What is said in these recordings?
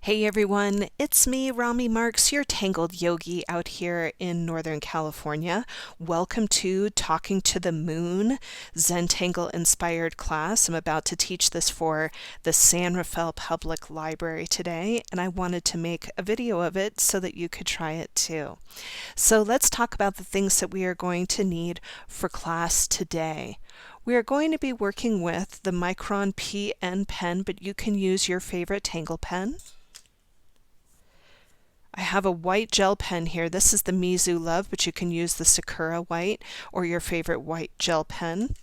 Hey everyone, it's me, Rami Marks, your Tangled Yogi out here in Northern California. Welcome to Talking to the Moon, Zentangle Inspired Class. I'm about to teach this for the San Rafael Public Library today, and I wanted to make a video of it so that you could try it too. So let's talk about the things that we are going to need for class today. We are going to be working with the Mircron pen, but you can use your favorite Tangle pen. I have a white gel pen here. This is the Mizu Love, but you can use the Sakura white or your favorite white gel pen.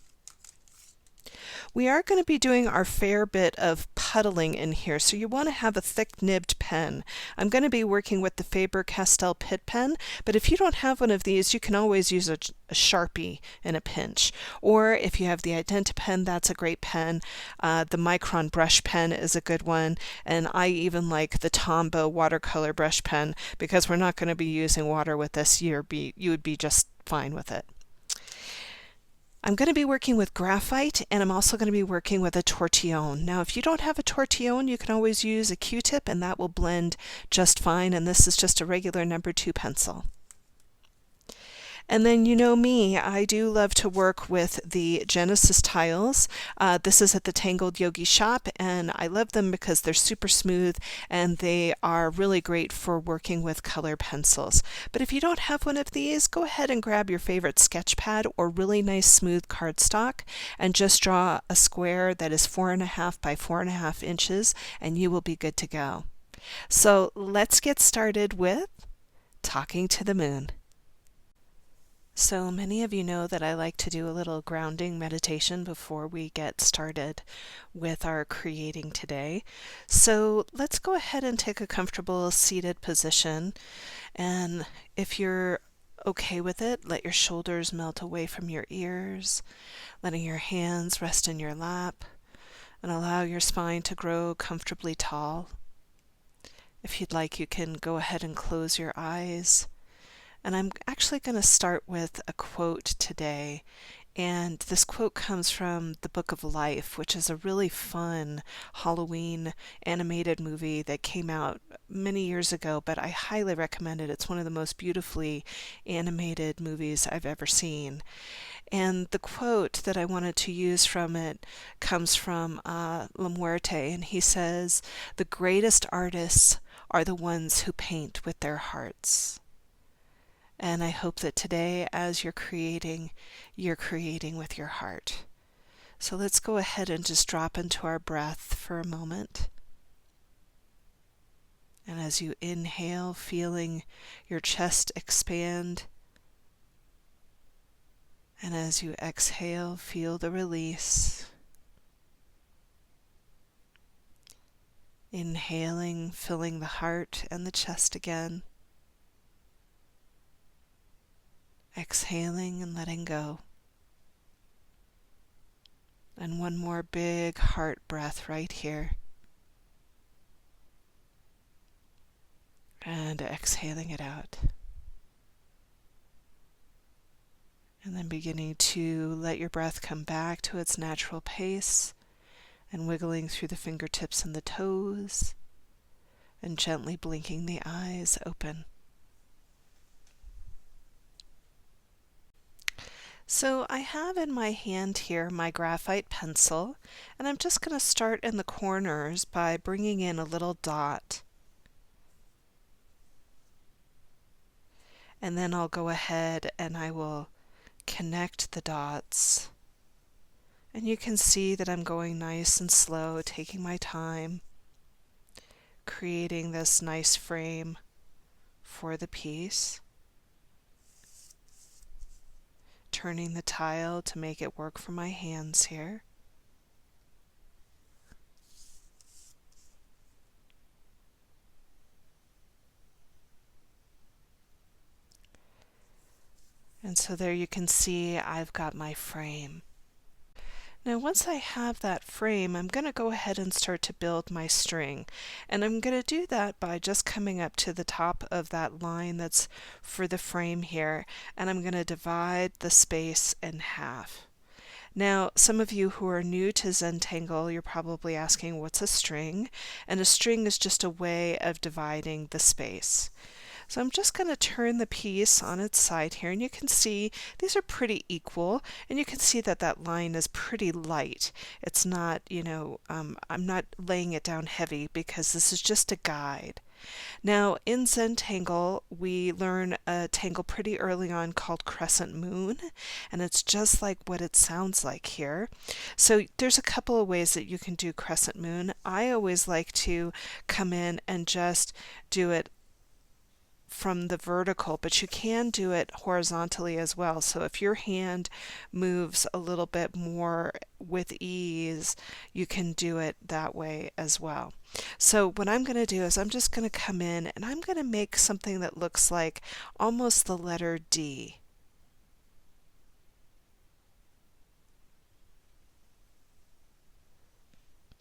We are going to be doing our fair bit of puddling in here, so you want to have a thick-nibbed pen. I'm going to be working with the Faber-Castell Pitt pen, but if you don't have one of these, you can always use a Sharpie in a pinch. Or if you have the Identi Pen, that's a great pen. The Mircron brush pen is a good one, and I even like the Tombow watercolor brush pen because we're not going to be using water with this. You would be just fine with it. I'm going to be working with graphite, and I'm also going to be working with a tortillon. Now, if you don't have a tortillon, you can always use a Q-tip, and that will blend just fine, and this is just a regular number 2 pencil. And then you know me, I do love to work with the Genesis tiles. This is at the Tangled Yogi shop, and I love them because they're super smooth and they are really great for working with color pencils. But if you don't have one of these, go ahead and grab your favorite sketch pad or really nice smooth cardstock and just draw a square that is 4.5 by 4.5 inches, and you will be good to go. So let's get started with Talking to the Moon. So many of you know that I like to do a little grounding meditation before we get started with our creating today. So let's go ahead and take a comfortable seated position. And if you're okay with it, let your shoulders melt away from your ears, letting your hands rest in your lap, and allow your spine to grow comfortably tall. If you'd like, you can go ahead and close your eyes. And I'm actually going to start with a quote today, and this quote comes from the Book of Life, which is a really fun Halloween animated movie that came out many years ago, but I highly recommend it. It's one of the most beautifully animated movies I've ever seen. And the quote that I wanted to use from it comes from La Muerte, and he says, "The greatest artists are the ones who paint with their hearts." And I hope that today, as you're creating with your heart. So let's go ahead and just drop into our breath for a moment. And as you inhale, feeling your chest expand. And as you exhale, feel the release. Inhaling, filling the heart and the chest again. Exhaling and letting go. And one more big heart breath right here. And exhaling it out. And then beginning to let your breath come back to its natural pace and wiggling through the fingertips and the toes and gently blinking the eyes open. So I have in my hand here my graphite pencil, and I'm just going to start in the corners by bringing in a little dot. And then I'll go ahead and I will connect the dots. And you can see that I'm going nice and slow, taking my time, creating this nice frame for the piece. Turning the tile to make it work for my hands here. And so there you can see I've got my frame. Now once I have that frame, I'm going to go ahead and start to build my string. And I'm going to do that by just coming up to the top of that line that's for the frame here, and I'm going to divide the space in half. Now, some of you who are new to Zentangle, you're probably asking, what's a string? And a string is just a way of dividing the space. So I'm just going to turn the piece on its side here, and you can see these are pretty equal, and you can see that that line is pretty light. It's not, I'm not laying it down heavy because this is just a guide. Now, in Zentangle, we learn a tangle pretty early on called Crescent Moon, and it's just like what it sounds like here. So there's a couple of ways that you can do Crescent Moon. I always like to come in and just do it from the vertical, but you can do it horizontally as well. So if your hand moves a little bit more with ease, you can do it that way as well. So what I'm going to do is I'm just going to come in and I'm going to make something that looks like almost the letter D.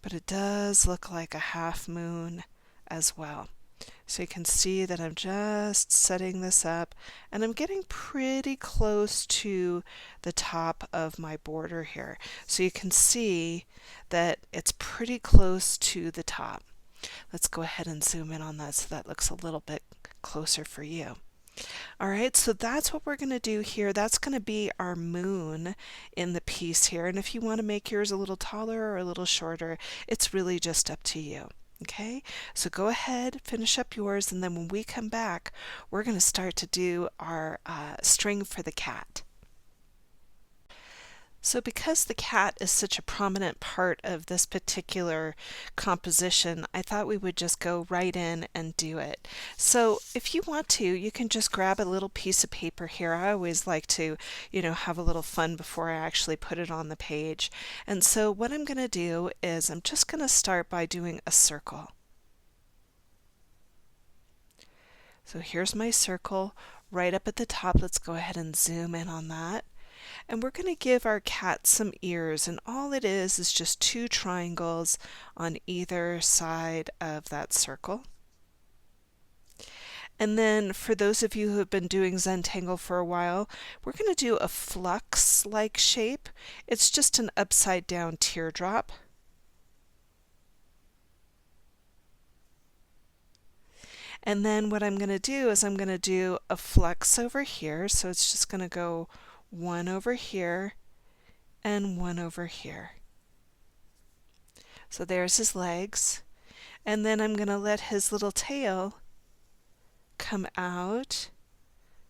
But it does look like a half moon as well. So you can see that I'm just setting this up, and I'm getting pretty close to the top of my border here. So you can see that it's pretty close to the top. Let's go ahead and zoom in on that so that looks a little bit closer for you. All right, so that's what we're going to do here. That's going to be our moon in the piece here. And if you want to make yours a little taller or a little shorter, it's really just up to you. Okay, so go ahead, finish up yours, and then when we come back, we're going to start to do our string for the cat. So because the cat is such a prominent part of this particular composition, I thought we would just go right in and do it. So if you want to, you can just grab a little piece of paper here. I always like to, have a little fun before I actually put it on the page. And so what I'm going to do is I'm just going to start by doing a circle. So here's my circle right up at the top. Let's go ahead and zoom in on that. And we're going to give our cat some ears, and all it is just two triangles on either side of that circle. And then for those of you who have been doing Zentangle for a while, we're going to do a flux-like shape. It's just an upside down teardrop. And then what I'm going to do is I'm going to do a flux over here, so it's just going to go one over here and one over here. So there's his legs, and then I'm going to let his little tail come out,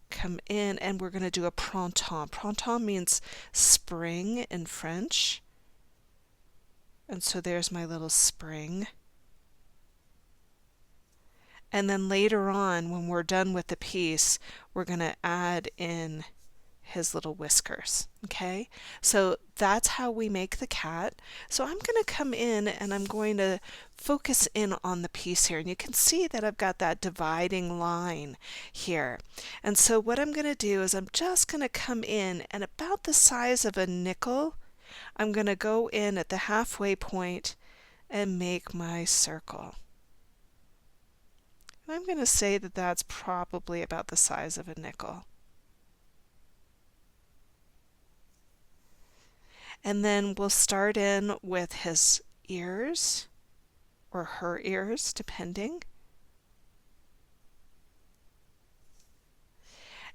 come in, and we're going to do a printemps. Printemps means spring in French, and so there's my little spring. And then later on, when we're done with the piece, we're going to add in his little whiskers. Okay, so that's how we make the cat. So I'm going to come in and I'm going to focus in on the piece here, and you can see that I've got that dividing line here. And so what I'm going to do is I'm just going to come in, and about the size of a nickel, I'm going to go in at the halfway point and make my circle. And I'm going to say that that's probably about the size of a nickel. And then we'll start in with his ears, or her ears, depending.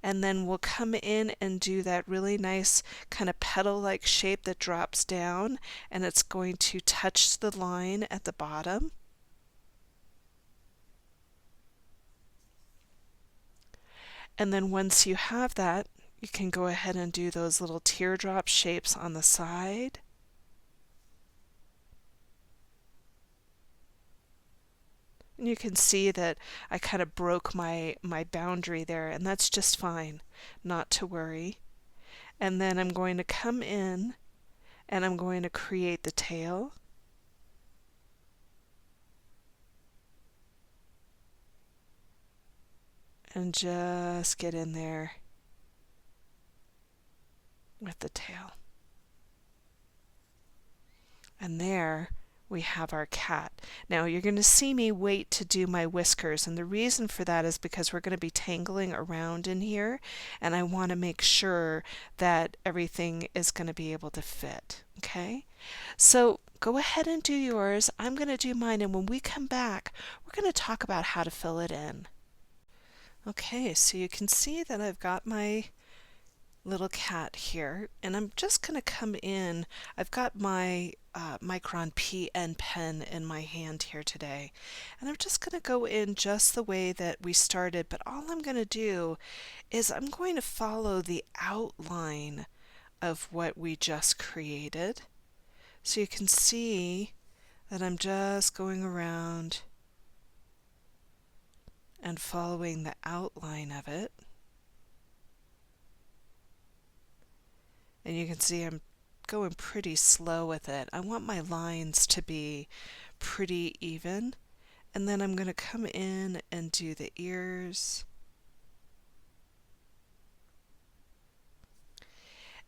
And then we'll come in and do that really nice kind of petal-like shape that drops down, and it's going to touch the line at the bottom. And then once you have that, you can go ahead and do those little teardrop shapes on the side. And you can see that I kind of broke my boundary there, and that's just fine, not to worry. And then I'm going to come in and I'm going to create the tail. And just get in there with the tail. And there we have our cat. Now you're going to see me wait to do my whiskers, and the reason for that is because we're going to be tangling around in here, and I want to make sure that everything is going to be able to fit. Okay, so go ahead and do yours. I'm going to do mine, and when we come back, we're going to talk about how to fill it in. Okay, so you can see that I've got my little cat here, and I'm just going to come in. I've got my Mircron pen in my hand here today, and I'm just going to go in just the way that we started, but all I'm going to do is I'm going to follow the outline of what we just created. So you can see that I'm just going around and following the outline of it. And you can see I'm going pretty slow with it. I want my lines to be pretty even. And then I'm going to come in and do the ears.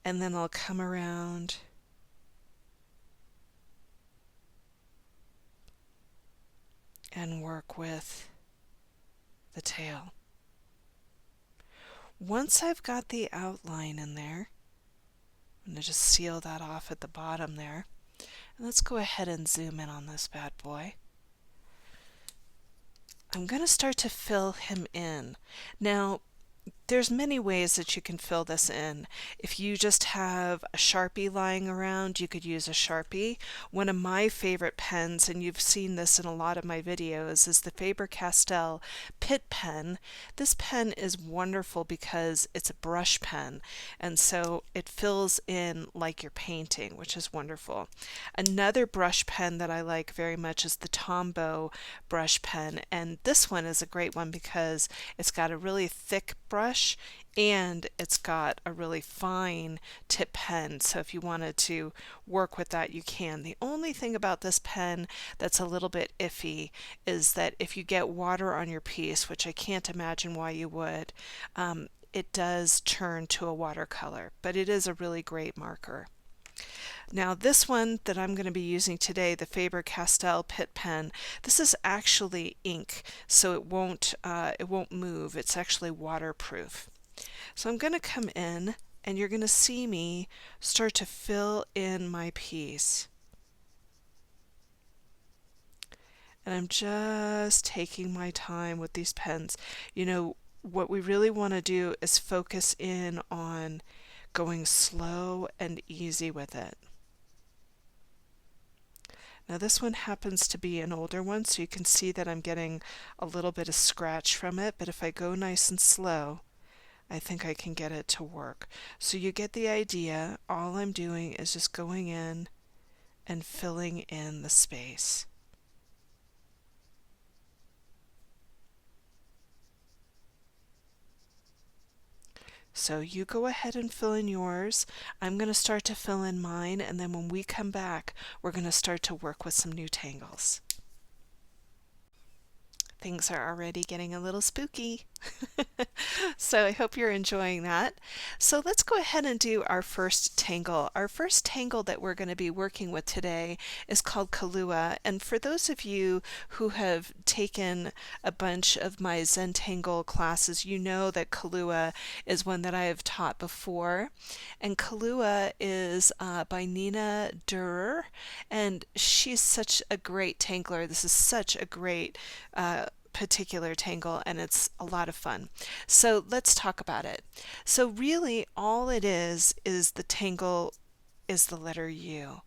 And then I'll come around and work with the tail. Once I've got the outline in there, I'm going to just seal that off at the bottom there. And let's go ahead and zoom in on this bad boy. I'm going to start to fill him in. Now, there's many ways that you can fill this in. If you just have a Sharpie lying around, you could use a Sharpie. One of my favorite pens, and you've seen this in a lot of my videos, is the Faber-Castell Pitt pen. This pen is wonderful because it's a brush pen, and so it fills in like you're painting, which is wonderful. Another brush pen that I like very much is the Tombow brush pen, and this one is a great one because it's got a really thick brush and it's got a really fine tip pen, so if you wanted to work with that, you can. The only thing about this pen that's a little bit iffy is that if you get water on your piece, which I can't imagine why you would, it does turn to a watercolor, but it is a really great marker. Now this one that I'm going to be using today, the Faber-Castell Pitt pen, this is actually ink, so it won't move. It's actually waterproof. So I'm going to come in, and you're going to see me start to fill in my piece. And I'm just taking my time with these pens. You know, what we really want to do is focus in on going slow and easy with it. Now this one happens to be an older one, so you can see that I'm getting a little bit of scratch from it, but if I go nice and slow, I think I can get it to work. So you get the idea. All I'm doing is just going in and filling in the space. So you go ahead and fill in yours. I'm going to start to fill in mine, and then when we come back, we're going to start to work with some new tangles. Things are already getting a little spooky. So I hope you're enjoying that. So let's go ahead and do our first tangle. Our first tangle that we're going to be working with today is called Kalua. And for those of you who have taken a bunch of my Zentangle classes, you know that Kalua is one that I have taught before. And Kalua is by Nina Durer, and she's such a great tangler. This is such a great particular tangle, and it's a lot of fun. So let's talk about it. So really all it is the tangle is the letter U.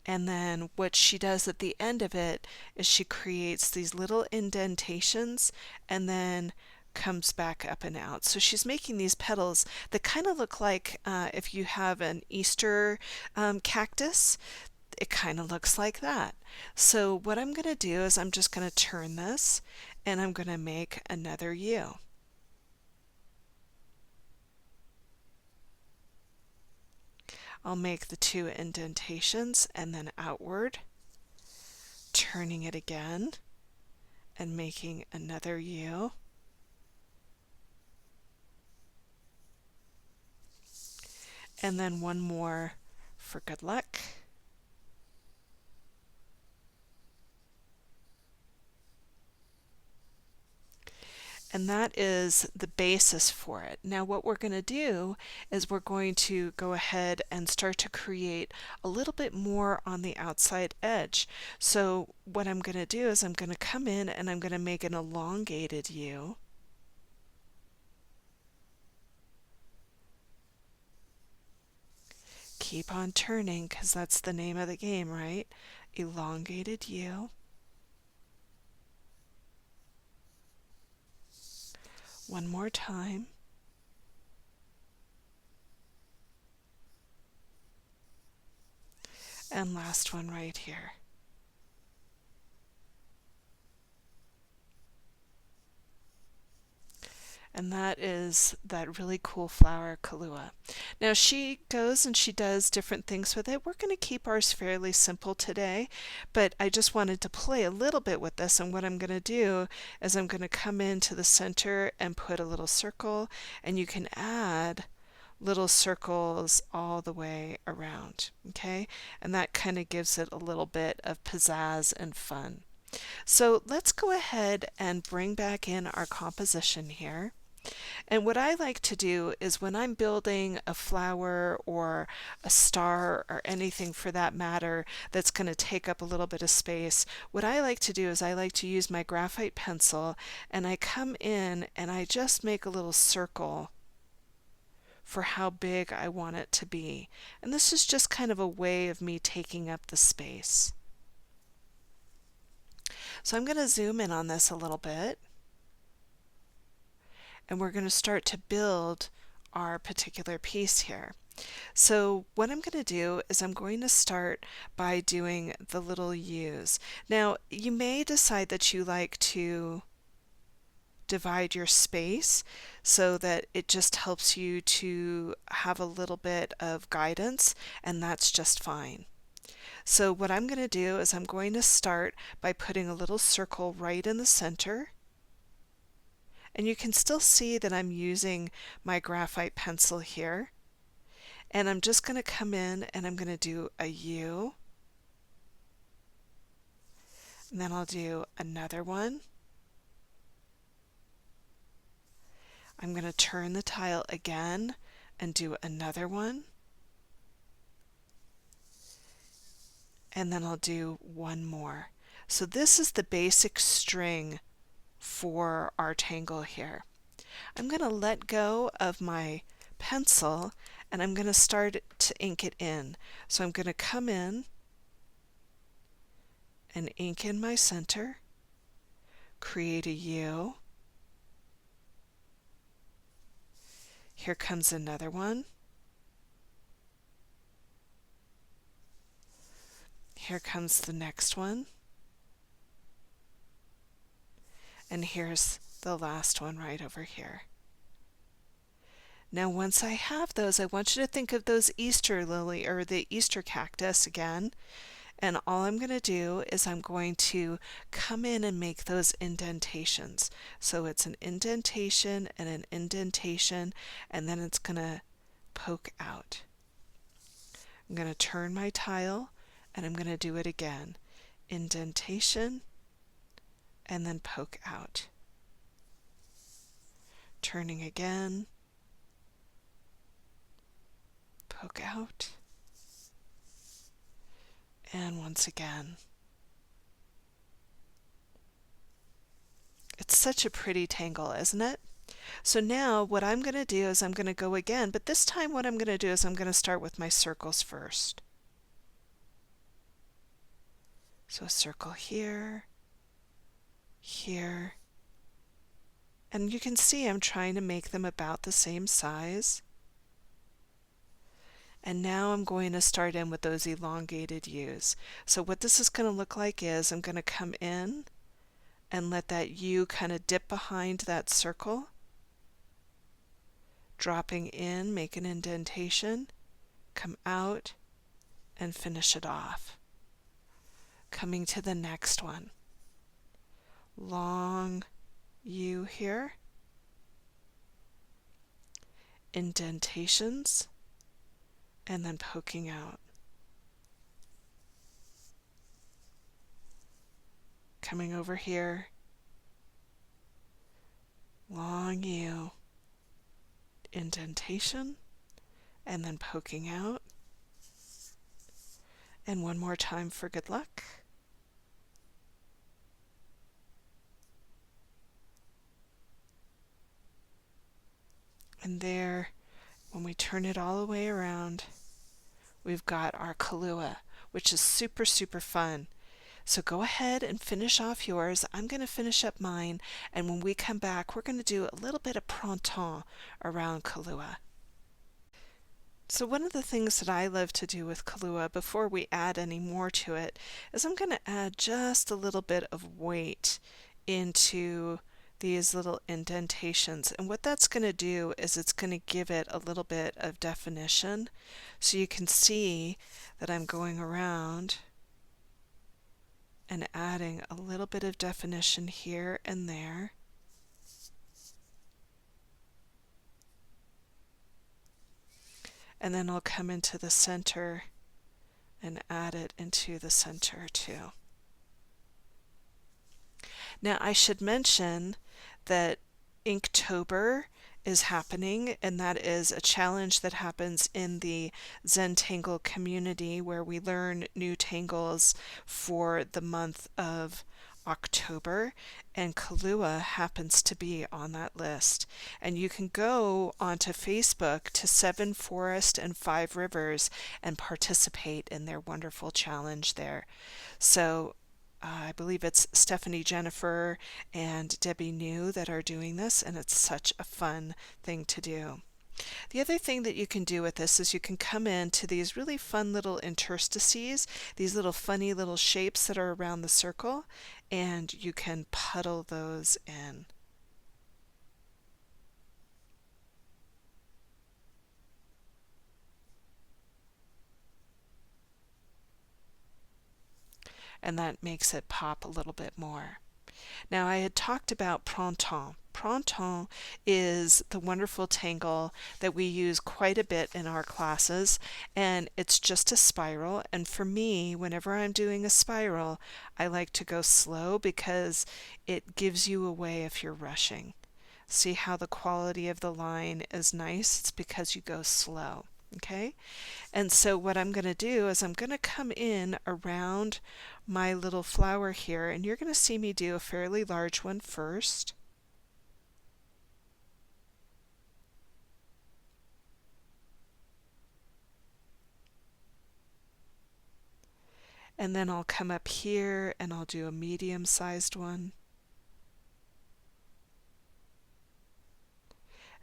And then what she does at the end of it is she creates these little indentations and then comes back up and out. So she's making these petals that kind of look like if you have an Easter cactus, it kind of looks like that. So what I'm going to do is I'm just going to turn this and I'm going to make another U. I'll make the two indentations and then outward, turning it again and making another U. And then one more for good luck. And that is the basis for it. Now what we're going to do is we're going to go ahead and start to create a little bit more on the outside edge. So what I'm going to do is I'm going to come in and I'm going to make an elongated U. Keep on turning because that's the name of the game, right? Elongated U. One more time. And last one right here. And that is that really cool flower, Kalua. Now she goes and she does different things with it. We're going to keep ours fairly simple today, but I just wanted to play a little bit with this, and what I'm going to do is I'm going to come into the center and put a little circle, and you can add little circles all the way around, okay? And that kind of gives it a little bit of pizzazz and fun. So let's go ahead and bring back in our composition here. And what I like to do is when I'm building a flower or a star or anything for that matter that's going to take up a little bit of space, what I like to do is I like to use my graphite pencil and I come in and I just make a little circle for how big I want it to be. And this is just kind of a way of me taking up the space. So I'm going to zoom in on this a little bit. And we're going to start to build our particular piece here. So what I'm going to do is I'm going to start by doing the little U's. Now you may decide that you like to divide your space so that it just helps you to have a little bit of guidance, and that's just fine. So what I'm going to do is I'm going to start by putting a little circle right in the center. And you can still see that I'm using my graphite pencil here. And I'm just going to come in and I'm going to do a U. And then I'll do another one. I'm going to turn the tile again and do another one. And then I'll do one more. So this is the basic string for our tangle here. I'm going to let go of my pencil and I'm going to start to ink it in. So I'm going to come in and ink in my center, create a U. Here comes another one. Here comes the next one. And here's the last one right over here. Now once I have those, I want you to think of those Easter lily or the Easter cactus again. And all I'm going to do is I'm going to come in and make those indentations. So it's an indentation and an indentation, and then it's going to poke out. I'm going to turn my tile and I'm going to do it again. Indentation and then poke out. Turning again, poke out, and once again. It's such a pretty tangle, isn't it? So now what I'm going to do is I'm going to go again, but this time what I'm going to do is I'm going to start with my circles first. So a circle here, here, and you can see I'm trying to make them about the same size. And now I'm going to start in with those elongated U's. So what this is going to look like is I'm going to come in and let that U kind of dip behind that circle. Dropping in, make an indentation, come out, and finish it off. Coming to the next one. Long U here. Indentations. And then poking out. Coming over here, long U, indentation, and then poking out. And one more time for good luck. And there, when we turn it all the way around, we've got our Kalua, which is super, super fun. So go ahead and finish off yours. I'm going to finish up mine, and when we come back, we're going to do a little bit of Pronon around Kalua. So one of the things that I love to do with Kalua before we add any more to it is I'm going to add just a little bit of weight into these little indentations, and what that's going to do is it's going to give it a little bit of definition. So you can see that I'm going around and adding a little bit of definition here and there. And then I'll come into the center and add it into the center too. Now I should mention that Inktober is happening, and that is a challenge that happens in the Zentangle community where we learn new tangles for the month of October, and Kalua happens to be on that list. And you can go onto Facebook to 7 Forest and 5 Rivers and participate in their wonderful challenge there. So I believe it's Stephanie Jennifer and Debbie New that are doing this, and it's such a fun thing to do. The other thing that you can do with this is you can come into these really fun little interstices, these little funny little shapes that are around the circle, and you can puddle those in. And that makes it pop a little bit more. Now I had talked about Pronon. Pronon is the wonderful tangle that we use quite a bit in our classes, and it's just a spiral. And for me, whenever I'm doing a spiral, I like to go slow because it gives you away if you're rushing. See how the quality of the line is nice? It's because you go slow. Okay, and so what I'm going to do is I'm going to come in around my little flower here, and you're going to see me do a fairly large one first. And then I'll come up here and I'll do a medium-sized one.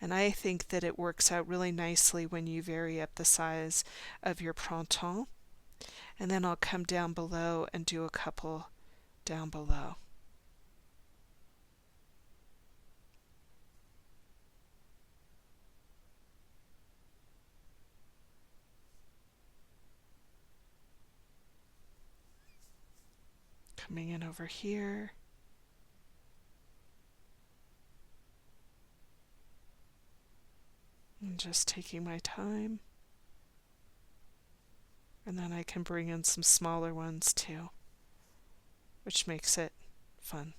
And I think that it works out really nicely when you vary up the size of your Pronon. And then I'll come down below and do a couple down below. Coming in over here. And just taking my time. And then I can bring in some smaller ones too, which makes it fun.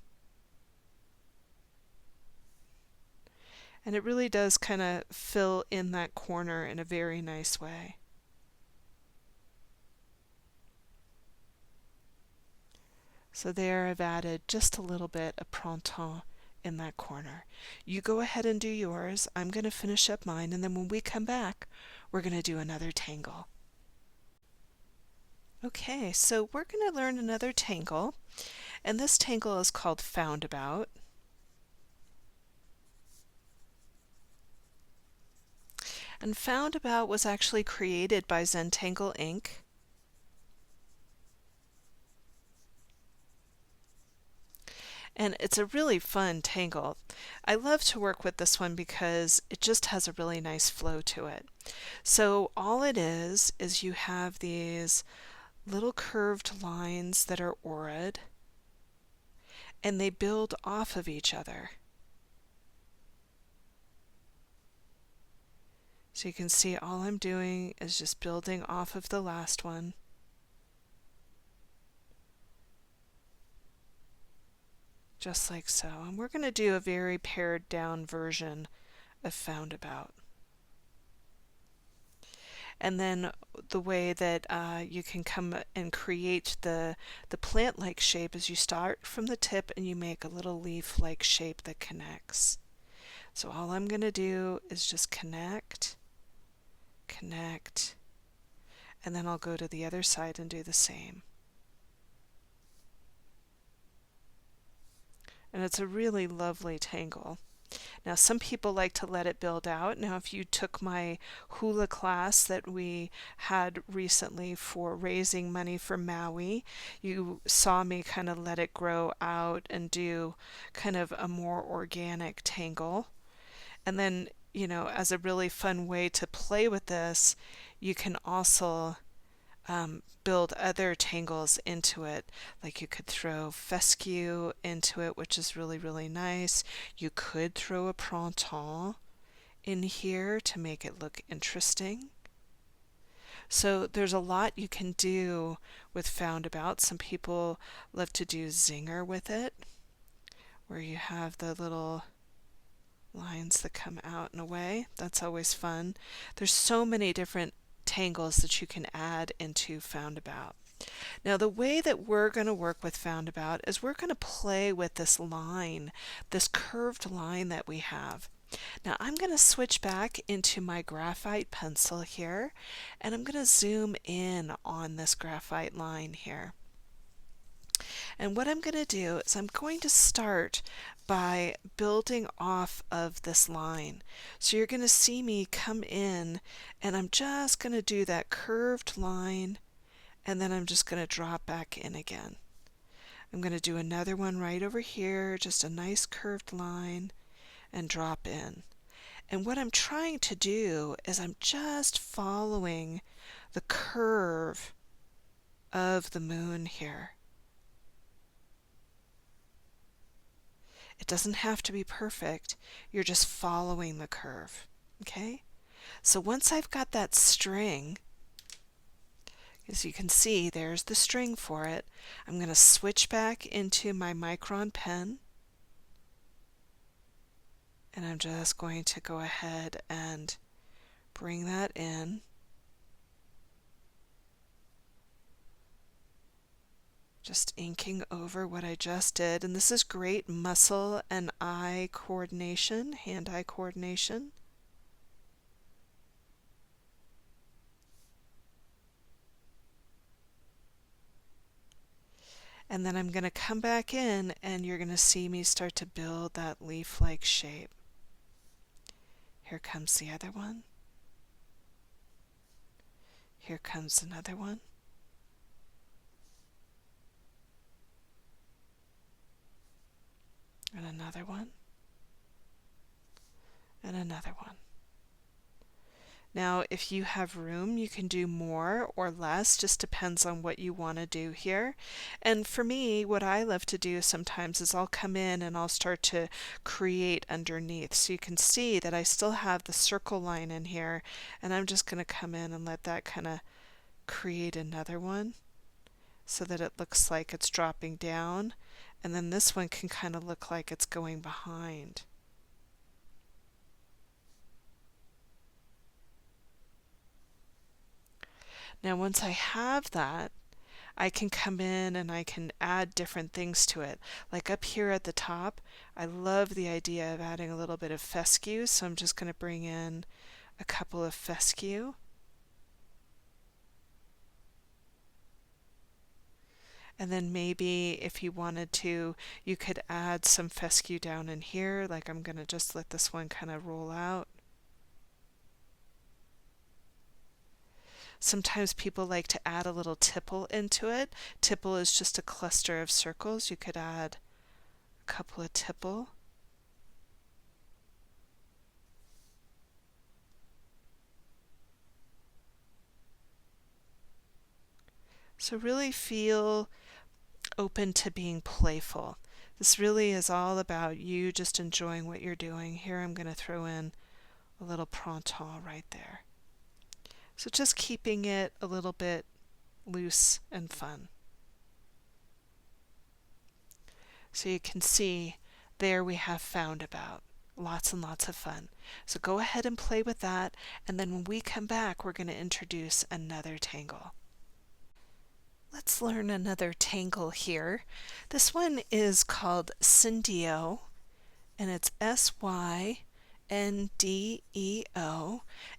And it really does kind of fill in that corner in a very nice way. So there I've added just a little bit of Pronon in that corner. You go ahead and do yours. I'm going to finish up mine, and then when we come back, we're going to do another tangle. Okay, so we're going to learn another tangle, and this tangle is called Foundabout. And Foundabout was actually created by Zentangle Inc. And it's a really fun tangle. I love to work with this one because it just has a really nice flow to it. So all it is you have these little curved lines that are aura'd, and they build off of each other. So you can see all I'm doing is just building off of the last one. just like so. And we're going to do a very pared down version of Foundabout. And then the way that you can come and create the plant-like shape is you start from the tip and you make a little leaf-like shape that connects. So all I'm going to do is just connect, connect, and then I'll go to the other side and do the same. And it's a really lovely tangle. Now some people like to let it build out. Now if you took my hula class that we had recently for raising money for Maui, you saw me kind of let it grow out and do kind of a more organic tangle. And then, you know, as a really fun way to play with this, you can also build other tangles into it. Like you could throw fescue into it, which is really, really nice. You could throw a Pronon in here to make it look interesting. So there's a lot you can do with Foundabout. Some people love to do zinger with it, where you have the little lines that come out and away. That's always fun. There's so many different tangles that you can add into Foundabout. Now the way that we're going to work with Foundabout is we're going to play with this line, this curved line that we have. Now I'm going to switch back into my graphite pencil here, and I'm going to zoom in on this graphite line here. And what I'm going to do is I'm going to start by building off of this line. So you're going to see me come in and I'm just going to do that curved line, and then I'm just going to drop back in again. I'm going to do another one right over here, just a nice curved line, and drop in. And what I'm trying to do is I'm just following the curve of the moon here. It doesn't have to be perfect. You're just following the curve. Okay? So once I've got that string, as you can see, there's the string for it. I'm going to switch back into my Mircron pen, and I'm just going to go ahead and bring that in. Just inking over what I just did. And this is great muscle and eye coordination, hand-eye coordination. And then I'm going to come back in and you're going to see me start to build that leaf-like shape. Here comes the other one. Here comes another one. And another one. And another one. Now, if you have room, you can do more or less, just depends on what you want to do here. And for me, what I love to do sometimes is I'll come in and I'll start to create underneath. So you can see that I still have the circle line in here, and I'm just going to come in and let that kind of create another one so that it looks like it's dropping down. And then this one can kind of look like it's going behind. Now once I have that, I can come in and I can add different things to it. Like up here at the top, I love the idea of adding a little bit of fescue, so I'm just going to bring in a couple of fescue. And then maybe if you wanted to, you could add some fescue down in here. Like I'm going to just let this one kind of roll out. Sometimes people like to add a little tipple into it. Tipple is just a cluster of circles. You could add a couple of tipple. So really feel open to being playful. This really is all about you just enjoying what you're doing. Here I'm going to throw in a little Pronon right there. So just keeping it a little bit loose and fun. So you can see there we have Foundabout. Lots and lots of fun. So go ahead and play with that, and then when we come back, we're going to introduce another tangle. Let's learn another tangle here. This one is called Cinduo, and it's Syndeo, and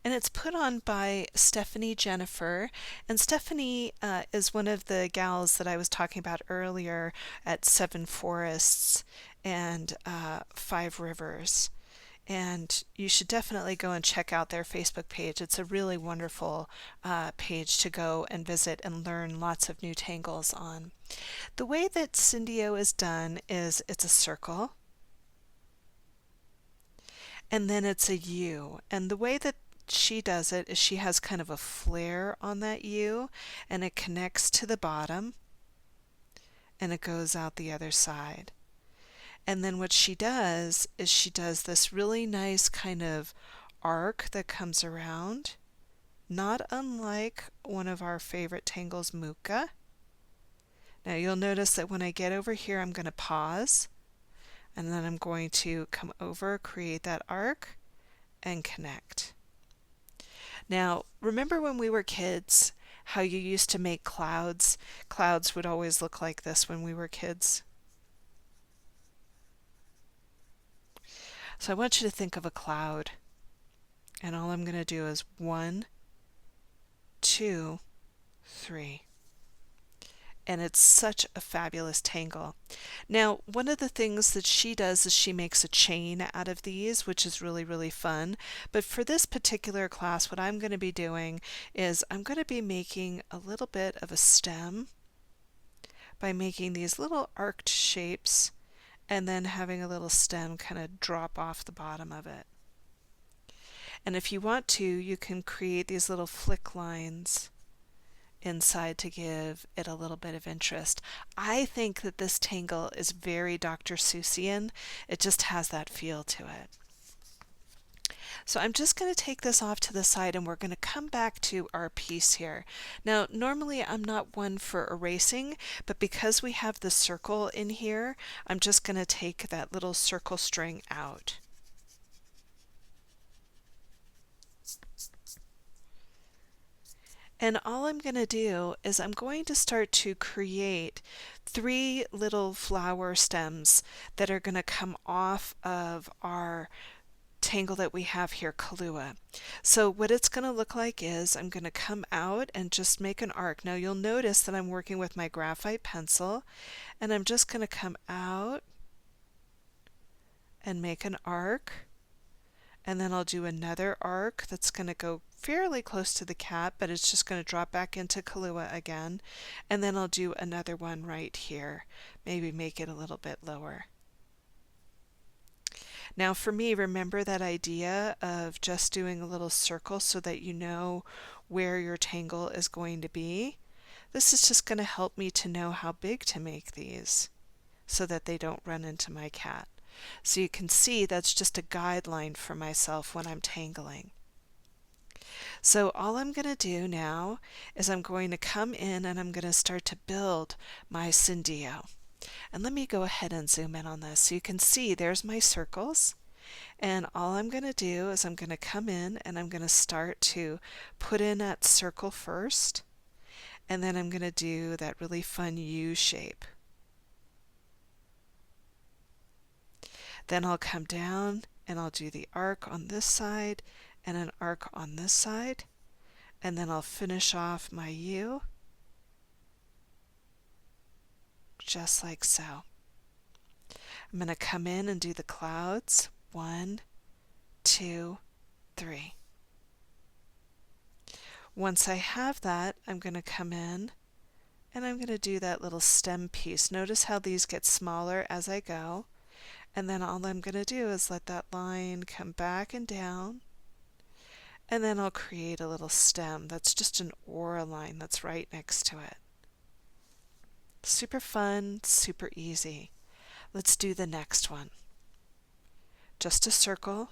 it's put on by Stephanie Jennifer. And Stephanie is one of the gals that I was talking about earlier at Seven Forests and Five Rivers. And you should definitely go and check out their Facebook page. It's a really wonderful page to go and visit and learn lots of new tangles on. The way that Cinduo is done is it's a circle, and then it's a U. And the way that she does it is she has kind of a flare on that U, and it connects to the bottom, and it goes out the other side. And then what she does is she does this really nice kind of arc that comes around, not unlike one of our favorite tangles, Muka. Now you'll notice that when I get over here, I'm going to pause, and then I'm going to come over, create that arc, and connect. Now, remember when we were kids, how you used to make clouds? Clouds would always look like this when we were kids. So I want you to think of a cloud, and all I'm going to do is 1, 2, 3. And it's such a fabulous tangle. Now, one of the things that she does is she makes a chain out of these, which is really, really fun. But for this particular class, what I'm going to be doing is I'm going to be making a little bit of a stem by making these little arced shapes and then having a little stem kind of drop off the bottom of it. And if you want to, you can create these little flick lines inside to give it a little bit of interest. I think that this tangle is very Dr. Seussian. It just has that feel to it. So I'm just going to take this off to the side, and we're going to come back to our piece here. Now, normally I'm not one for erasing, but because we have the circle in here, I'm just going to take that little circle string out. And all I'm going to do is I'm going to start to create 3 little flower stems that are going to come off of our tangle that we have here, Kalua. So what it's going to look like is I'm going to come out and just make an arc. Now you'll notice that I'm working with my graphite pencil, and I'm just going to come out and make an arc, and then I'll do another arc that's going to go fairly close to the cat, but it's just going to drop back into Kalua again, and then I'll do another one right here, maybe make it a little bit lower. Now for me, remember that idea of just doing a little circle so that you know where your tangle is going to be. This is just going to help me to know how big to make these so that they don't run into my cat. So you can see that's just a guideline for myself when I'm tangling. So all I'm going to do now is I'm going to come in and I'm going to start to build my Cinduo. And let me go ahead and zoom in on this. So you can see there's my circles. And all I'm going to do is I'm going to come in and I'm going to start to put in that circle first. And then I'm going to do that really fun U shape. Then I'll come down and I'll do the arc on this side and an arc on this side. And then I'll finish off my U. Just like so. I'm going to come in and do the clouds. 1, 2, 3. Once I have that, I'm going to come in and I'm going to do that little stem piece. Notice how these get smaller as I go. And then all I'm going to do is let that line come back and down. And then I'll create a little stem that's just an aura line that's right next to it. Super fun, super easy. Let's do the next one. Just a circle,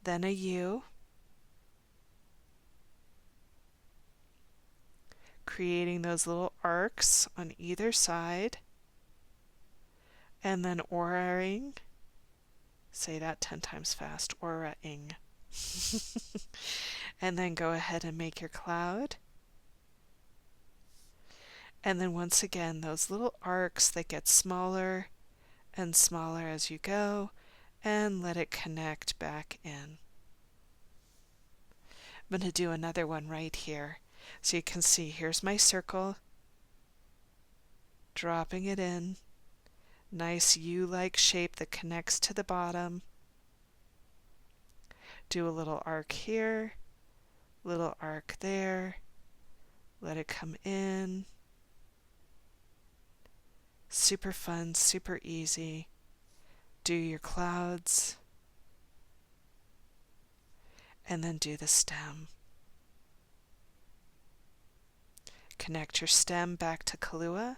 then a U, creating those little arcs on either side, and then auraing. Say that 10 times fast, aura-ing. And then go ahead and make your cloud. And then once again, those little arcs that get smaller and smaller as you go, and let it connect back in. I'm going to do another one right here. So you can see, here's my circle, dropping it in. Nice U-like shape that connects to the bottom. Do a little arc here, little arc there. Let it come in. Super fun, super easy. Do your clouds. And then do the stem. Connect your stem back to Kalua.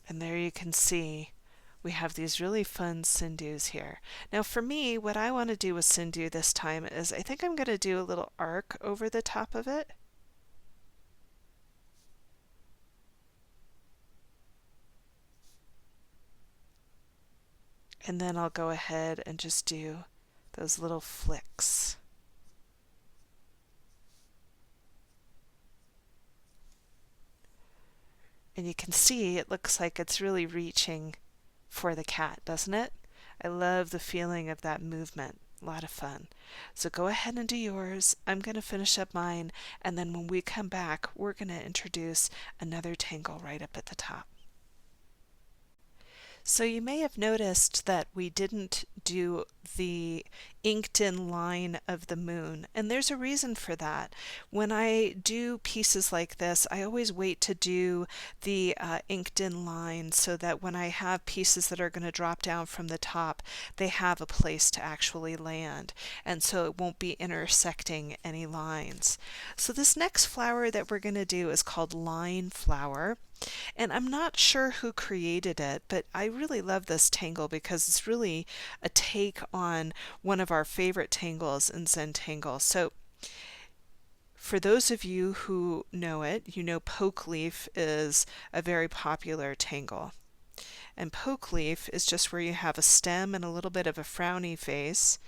And there you can see we have these really fun Cinduos here. Now for me, what I want to do with Cinduo this time is I think I'm going to do a little arc over the top of it. And then I'll go ahead and just do those little flicks. And you can see it looks like it's really reaching for the cat, doesn't it? I love the feeling of that movement. A lot of fun. So go ahead and do yours. I'm going to finish up mine, and then when we come back, we're going to introduce another tangle right up at the top. So you may have noticed that we didn't do the inked in line of the moon, and there's a reason for that. When I do pieces like this, I always wait to do the inked in line so that when I have pieces that are going to drop down from the top, they have a place to actually land, and so it won't be intersecting any lines. So this next flower that we're going to do is called Line Flower. And I'm not sure who created it, but I really love this tangle because it's really a take on one of our favorite tangles in Zentangle. So for those of you who know it, you know poke leaf is a very popular tangle. And poke leaf is just where you have a stem and a little bit of a frowny face,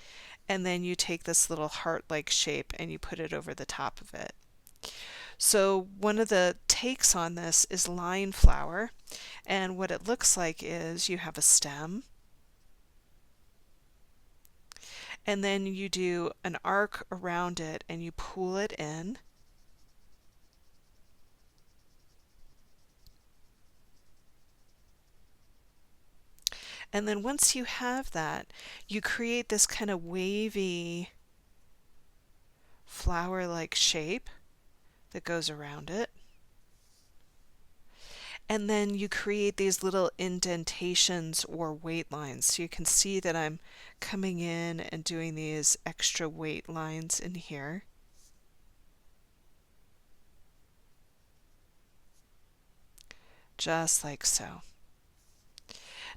and then you take this little heart-like shape and you put it over the top of it. So one of the takes on this is line flower, and what it looks like is you have a stem, and then you do an arc around it and you pull it in, and then once you have that, you create this kind of wavy flower-like shape that goes around it. And then you create these little indentations or weight lines. So you can see that I'm coming in and doing these extra weight lines in here. Just like so.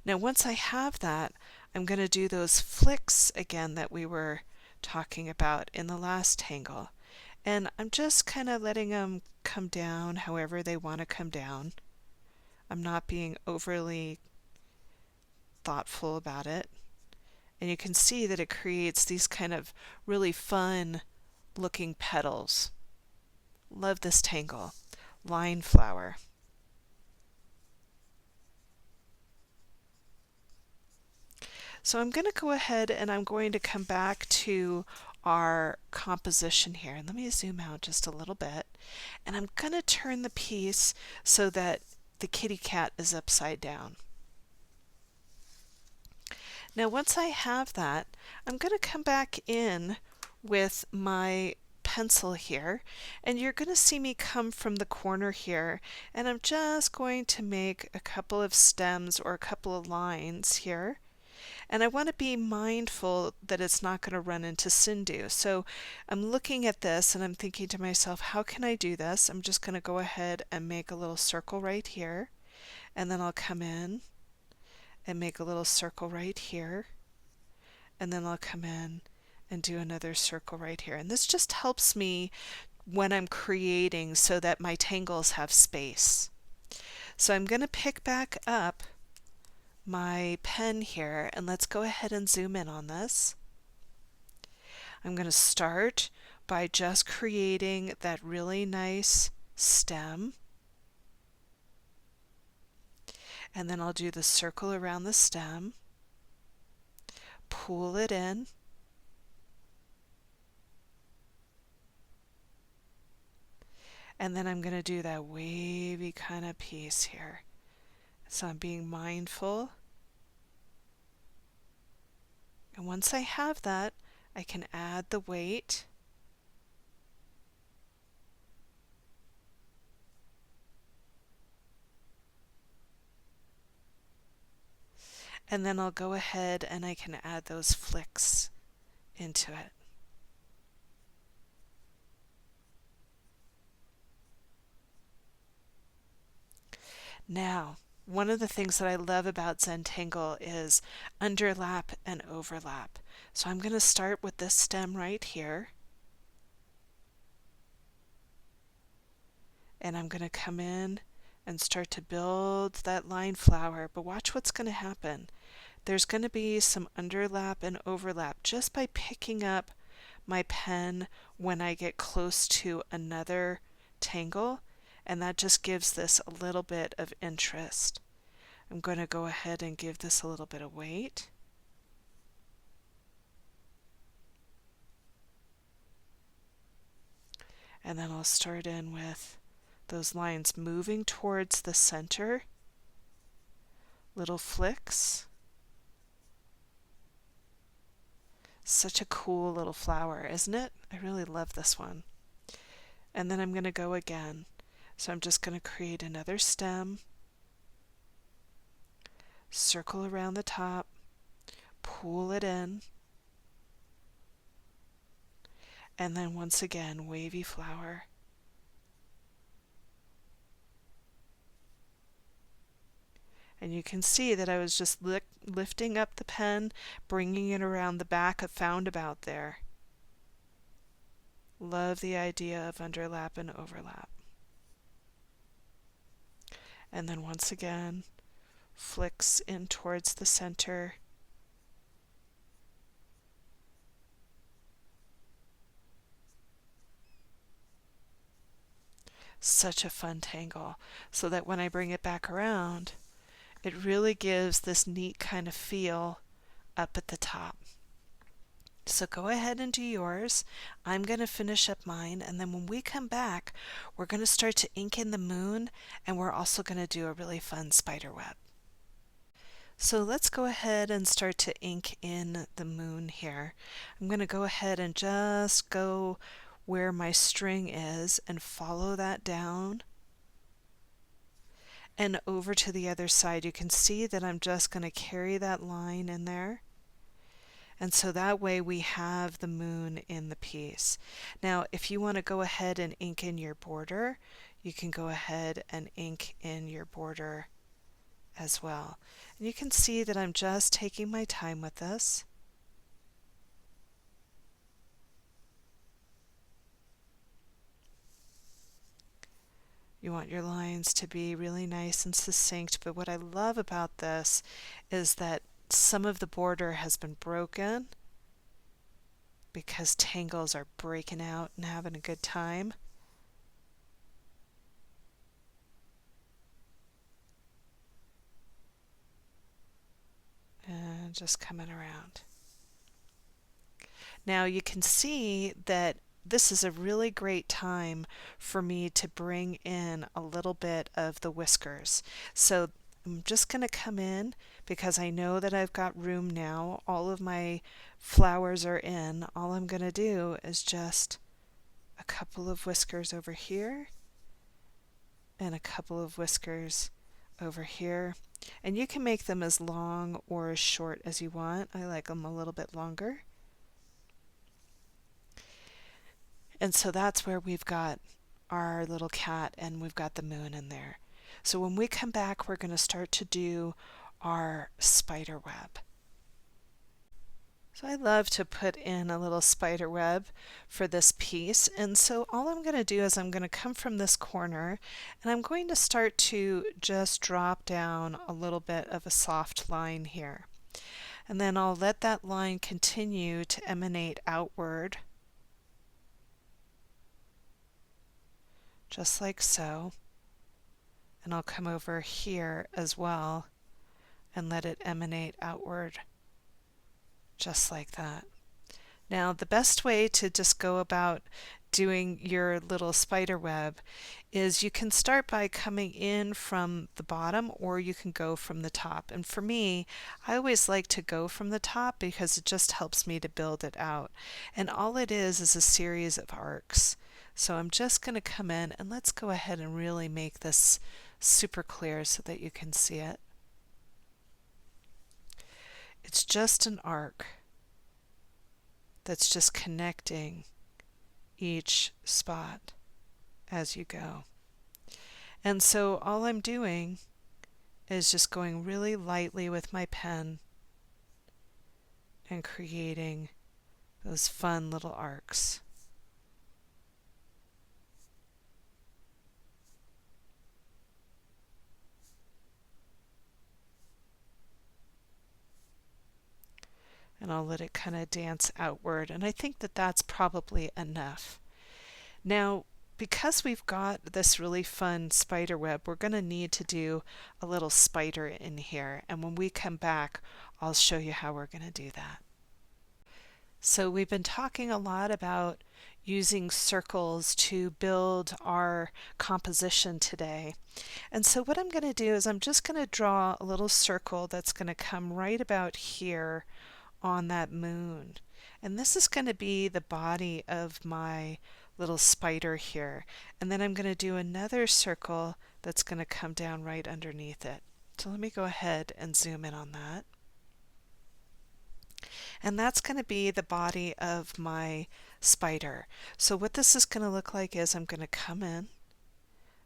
Now once I have that, I'm going to do those flicks again that we were talking about in the last tangle. And I'm just kind of letting them come down however they want to come down. I'm not being overly thoughtful about it. And you can see that it creates these kind of really fun looking petals. Love this tangle. Line flower. So I'm going to go ahead and I'm going to come back to our composition here. And let me zoom out just a little bit. And I'm going to turn the piece so that the kitty cat is upside down. Now once I have that, I'm going to come back in with my pencil here, and you're going to see me come from the corner here, and I'm just going to make a couple of stems or a couple of lines here. And I want to be mindful that it's not going to run into Cinduo. So I'm looking at this and I'm thinking to myself, how can I do this? I'm just going to go ahead and make a little circle right here. And then I'll come in and make a little circle right here. And then I'll come in and do another circle right here. And this just helps me when I'm creating so that my tangles have space. So I'm going to pick back up my pen here and let's go ahead and zoom in on this. I'm going to start by just creating that really nice stem. And then I'll do the circle around the stem, pull it in, and then I'm going to do that wavy kind of piece here. So I'm being mindful. And once I have that, I can add the weight. And then I'll go ahead and I can add those flicks into it. Now, one of the things that I love about Zentangle is underlap and overlap. So I'm going to start with this stem right here. And I'm going to come in and start to build that line flower. But watch what's going to happen. There's going to be some underlap and overlap just by picking up my pen when I get close to another tangle. And that just gives this a little bit of interest. I'm going to go ahead and give this a little bit of weight. And then I'll start in with those lines moving towards the center. Little flicks. Such a cool little flower, isn't it? I really love this one. And then I'm going to go again. So I'm just going to create another stem, circle around the top, pull it in, and then once again, wavy flower. And you can see that I was just lifting up the pen, bringing it around the back of Foundabout there. Love the idea of underlap and overlap. And then once again, flicks in towards the center. Such a fun tangle, so that when I bring it back around, it really gives this neat kind of feel up at the top. So go ahead and do yours. I'm going to finish up mine, and then when we come back, we're going to start to ink in the moon, and we're also going to do a really fun spider web. So let's go ahead and start to ink in the moon here. I'm going to go ahead and just go where my string is and follow that down and over to the other side. You can see that I'm just going to carry that line in there. And so that way we have the moon in the piece. Now, if you want to go ahead and ink in your border, you can go ahead and ink in your border as well. And you can see that I'm just taking my time with this. You want your lines to be really nice and succinct, but what I love about this is that some of the border has been broken because tangles are breaking out and having a good time. And just coming around. Now you can see that this is a really great time for me to bring in a little bit of the whiskers. So I'm just going to come in because I know that I've got room now. All of my flowers are in. All I'm going to do is just a couple of whiskers over here and a couple of whiskers over here. And you can make them as long or as short as you want. I like them a little bit longer. And so that's where we've got our little cat and we've got the moon in there. So when we come back, we're going to start to do our spider web. So I love to put in a little spider web for this piece, and so all I'm going to do is I'm going to come from this corner and I'm going to start to just drop down a little bit of a soft line here. And then I'll let that line continue to emanate outward, just like so. And I'll come over here as well and let it emanate outward, just like that. Now, the best way to just go about doing your little spider web is you can start by coming in from the bottom, or you can go from the top. And for me, I always like to go from the top because it just helps me to build it out. And all it is a series of arcs. So I'm just going to come in and let's go ahead and really make this super clear so that you can see it. It's just an arc that's just connecting each spot as you go. And so all I'm doing is just going really lightly with my pen and creating those fun little arcs. And I'll let it kind of dance outward, and I think that that's probably enough. Now, because we've got this really fun spider web, we're going to need to do a little spider in here, and when we come back, I'll show you how we're going to do that. So we've been talking a lot about using circles to build our composition today. And so what I'm going to do is I'm just going to draw a little circle that's going to come right about here on that moon. And this is going to be the body of my little spider here. And then I'm going to do another circle that's going to come down right underneath it. So let me go ahead and zoom in on that. And that's going to be the body of my spider. So what this is going to look like is I'm going to come in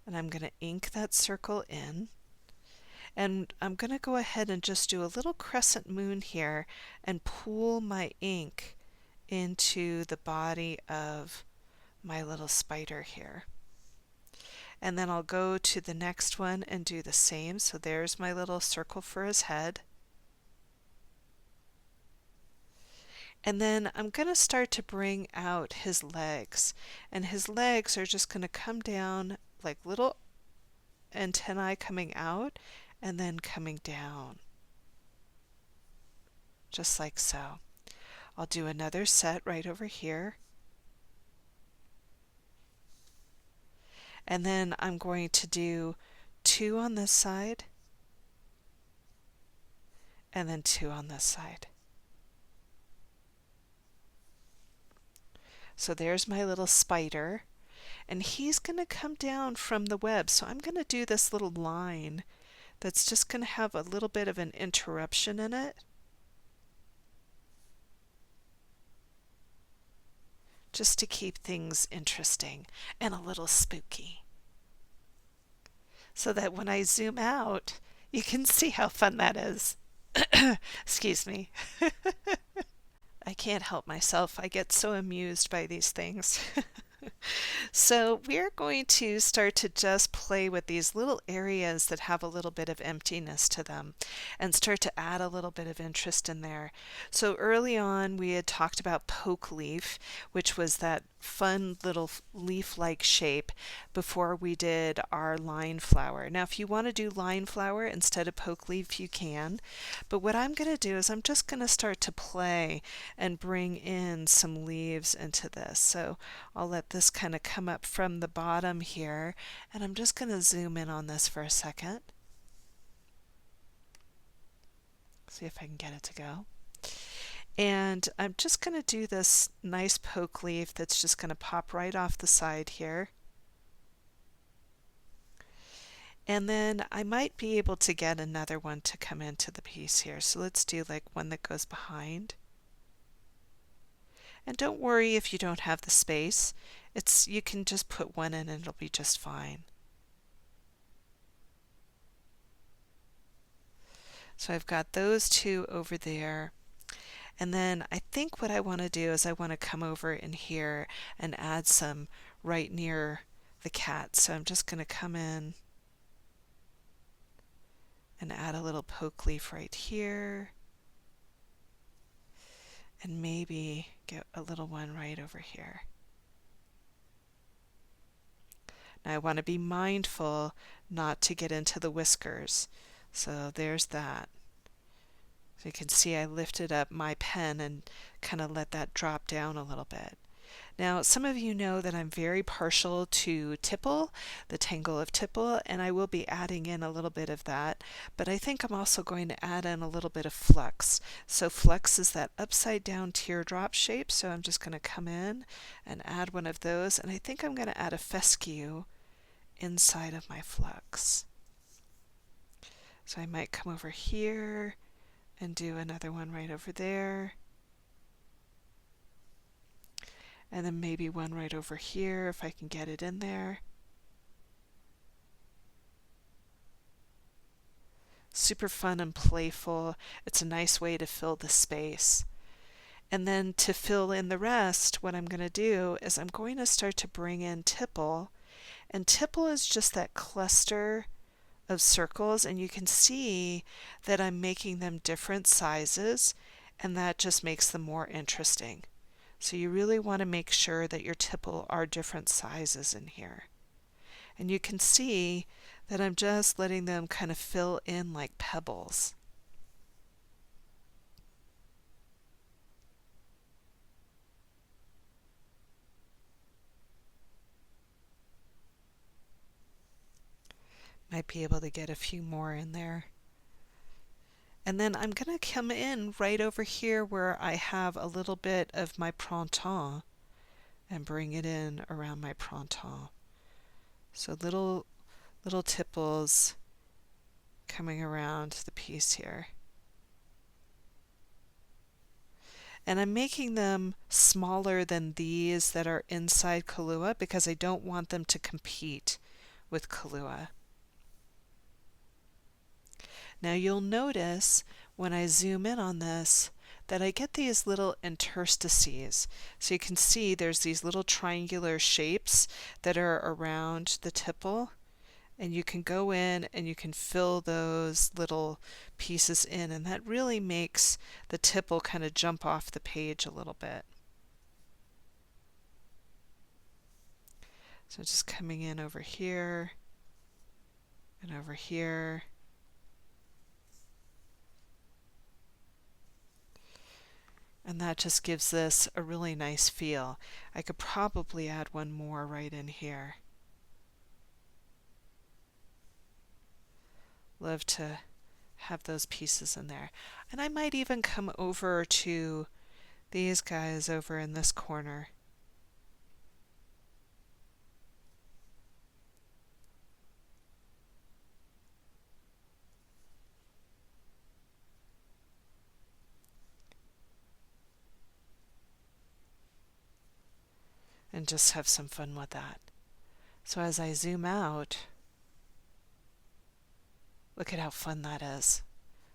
and I'm going to ink that circle in. And I'm going to go ahead and just do a little crescent moon here and pool my ink into the body of my little spider here. And then I'll go to the next one and do the same. So there's my little circle for his head. And then I'm going to start to bring out his legs. And his legs are just going to come down like little antennae coming out and then coming down, just like so. I'll do another set right over here. And then I'm going to do 2 on this side and then 2 on this side. So there's my little spider, and he's going to come down from the web. So I'm going to do this little line that's just going to have a little bit of an interruption in it. Just to keep things interesting and a little spooky. So that when I zoom out, you can see how fun that is. Excuse me. I can't help myself. I get so amused by these things. So we're going to start to just play with these little areas that have a little bit of emptiness to them and start to add a little bit of interest in there. So early on we had talked about poke leaf, which was that fun little leaf-like shape before we did our line flower. Now if you want to do line flower instead of poke leaf, you can, but what I'm going to do is I'm just going to start to play and bring in some leaves into this. So I'll let this kind of come up from the bottom here, and I'm just going to zoom in on this for a second. See if I can get it to go. And I'm just going to do this nice poke leaf that's just going to pop right off the side here. And then I might be able to get another one to come into the piece here. So let's do like one that goes behind. And don't worry if you don't have the space. You can just put one in and it'll be just fine. So I've got those 2 over there. And then I think what I want to do is I want to come over in here and add some right near the cat. So I'm just going to come in and add a little poke leaf right here. And maybe get a little one right over here. Now I want to be mindful not to get into the whiskers. So there's that. So you can see I lifted up my pen and kind of let that drop down a little bit. Now some of you know that I'm very partial to Tipple, the Tangle of Tipple, and I will be adding in a little bit of that, but I think I'm also going to add in a little bit of flux. So flux is that upside down teardrop shape, so I'm just going to come in and add one of those, and I think I'm going to add a fescue inside of my flux. So I might come over here and do another one right over there. And then maybe one right over here if I can get it in there. Super fun and playful. It's a nice way to fill the space. And then to fill in the rest, what I'm going to do is I'm going to start to bring in Tipple. And Tipple is just that cluster of circles, and you can see that I'm making them different sizes, and that just makes them more interesting. So you really want to make sure that your Tipple are different sizes in here. And you can see that I'm just letting them kind of fill in like pebbles. Might be able to get a few more in there. And then I'm going to come in right over here where I have a little bit of my Pronon and bring it in around my Pronon. So little tipples coming around the piece here. And I'm making them smaller than these that are inside Kalua because I don't want them to compete with Kalua. Now you'll notice when I zoom in on this that I get these little interstices. So you can see there's these little triangular shapes that are around the Tipple, and you can go in and you can fill those little pieces in, and that really makes the Tipple kind of jump off the page a little bit. So just coming in over here and over here. And that just gives this a really nice feel. I could probably add one more right in here. Love to have those pieces in there. And I might even come over to these guys over in this corner. And just have some fun with that. So as I zoom out, look at how fun that is.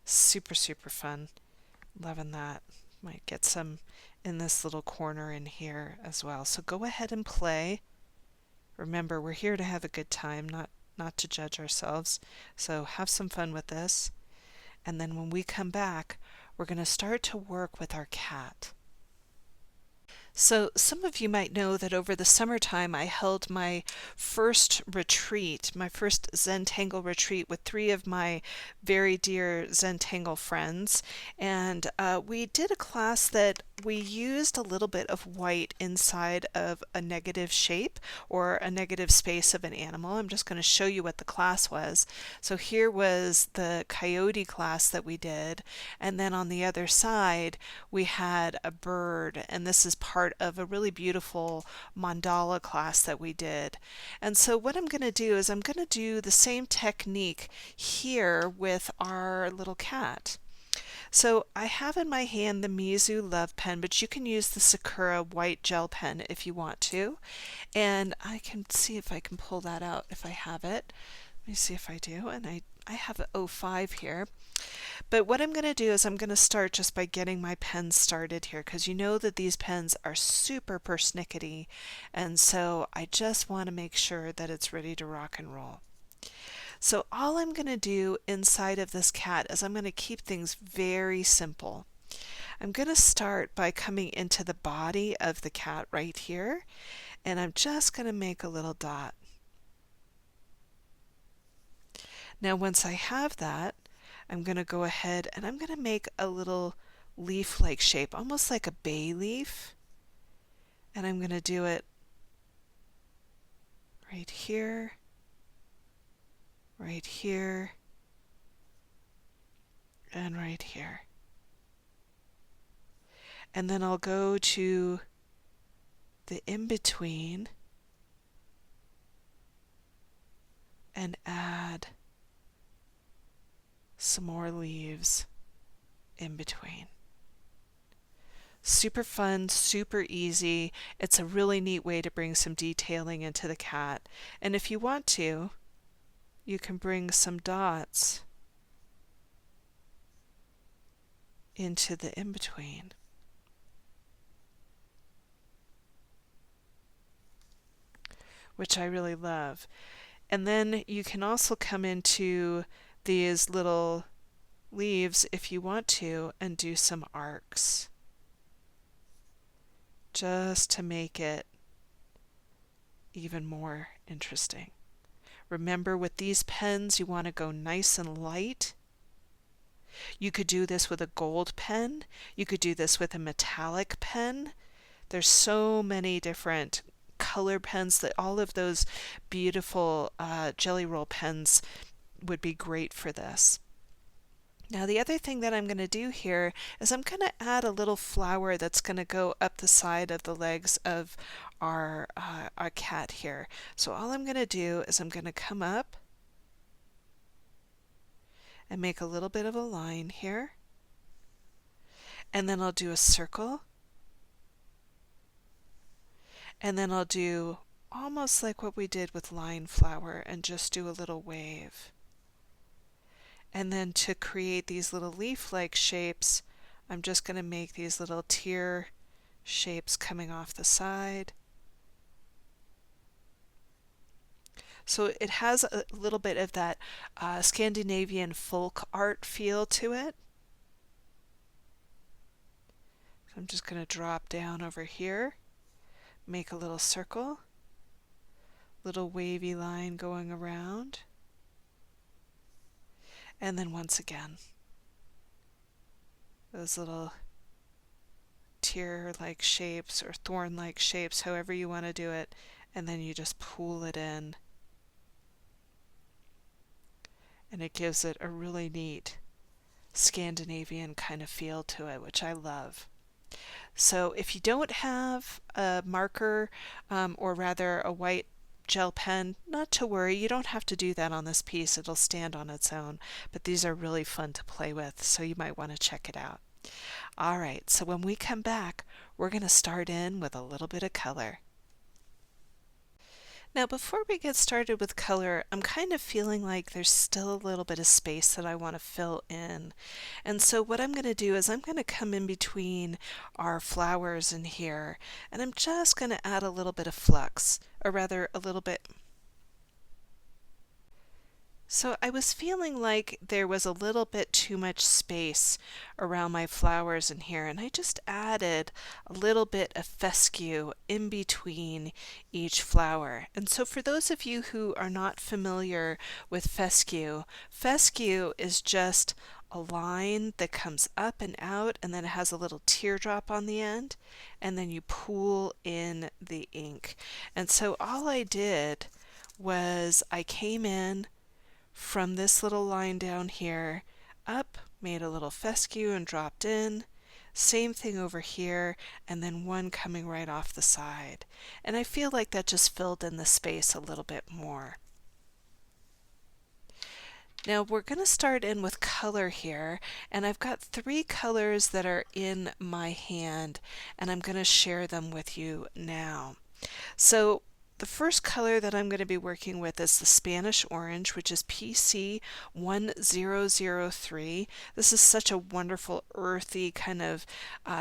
Super, super fun. Loving that. Might get some in this little corner in here as well. So go ahead and play. Remember, we're here to have a good time, not to judge ourselves. So have some fun with this. And then when we come back, we're going to start to work with our cat. So some of you might know that over the summertime I held my first retreat, my first Zentangle retreat with 3 of my very dear Zentangle friends, and we did a class that we used a little bit of white inside of a negative shape or a negative space of an animal. I'm just going to show you what the class was. So here was the coyote class that we did, and then on the other side we had a bird, and this is part of a really beautiful mandala class that we did. And so what I'm going to do is I'm going to do the same technique here with our little cat. So I have in my hand the Mizu Love Pen, but you can use the Sakura white gel pen if you want to. And I can see if I can pull that out if I have it. Let me see if I do. And I have an 05 here. But what I'm going to do is I'm going to start just by getting my pens started here, because you know that these pens are super persnickety, and so I just want to make sure that it's ready to rock and roll. So all I'm going to do inside of this cat is I'm going to keep things very simple. I'm going to start by coming into the body of the cat right here, and I'm just going to make a little dot. Now once I have that, I'm going to go ahead and I'm going to make a little leaf-like shape, almost like a bay leaf. And I'm going to do it right here, right here, and right here. And then I'll go to the in-between and add some more leaves in between. Super fun, super easy. It's a really neat way to bring some detailing into the cat. And if you want to, you can bring some dots into the in-between. Which I really love. And then you can also come into these little leaves if you want to and do some arcs, just to make it even more interesting. Remember, with these pens you want to go nice and light. You could do this with a gold pen, you could do this with a metallic pen. There's so many different color pens that all of those beautiful jelly roll pens would be great for this. Now the other thing that I'm going to do here is I'm going to add a little flower that's going to go up the side of the legs of our cat here. So all I'm going to do is I'm going to come up and make a little bit of a line here, and then I'll do a circle, and then I'll do almost like what we did with line flower and just do a little wave. And then to create these little leaf-like shapes, I'm just going to make these little tear shapes coming off the side. So it has a little bit of that Scandinavian folk art feel to it. So I'm just going to drop down over here, make a little circle, little wavy line going around. And then once again, those little tear-like shapes or thorn-like shapes, however you want to do it, and then you just pull it in. And it gives it a really neat Scandinavian kind of feel to it, which I love. So if you don't have a marker, or rather a white gel pen, not to worry, you don't have to do that on this piece, it'll stand on its own, but these are really fun to play with, so you might want to check it out. Alright, so when we come back, we're going to start in with a little bit of color. Now before we get started with color, I'm kind of feeling like there's still a little bit of space that I want to fill in. And so what I'm going to do is I'm going to come in between our flowers in here, and I'm just going to add a little bit of flux, or rather a little bit. So I was feeling like there was a little bit too much space around my flowers in here, and I just added a little bit of fescue in between each flower. And so for those of you who are not familiar with fescue, fescue is just a line that comes up and out, and then it has a little teardrop on the end, and then you pool in the ink. And so all I did was I came in from this little line down here, up, made a little fescue and dropped in, same thing over here, and then one coming right off the side. And I feel like that just filled in the space a little bit more. Now we're going to start in with color here, and I've got 3 colors that are in my hand, and I'm going to share them with you now. So The first color that I'm going to be working with is the Spanish orange, which is PC 1003. This is such a wonderful earthy kind of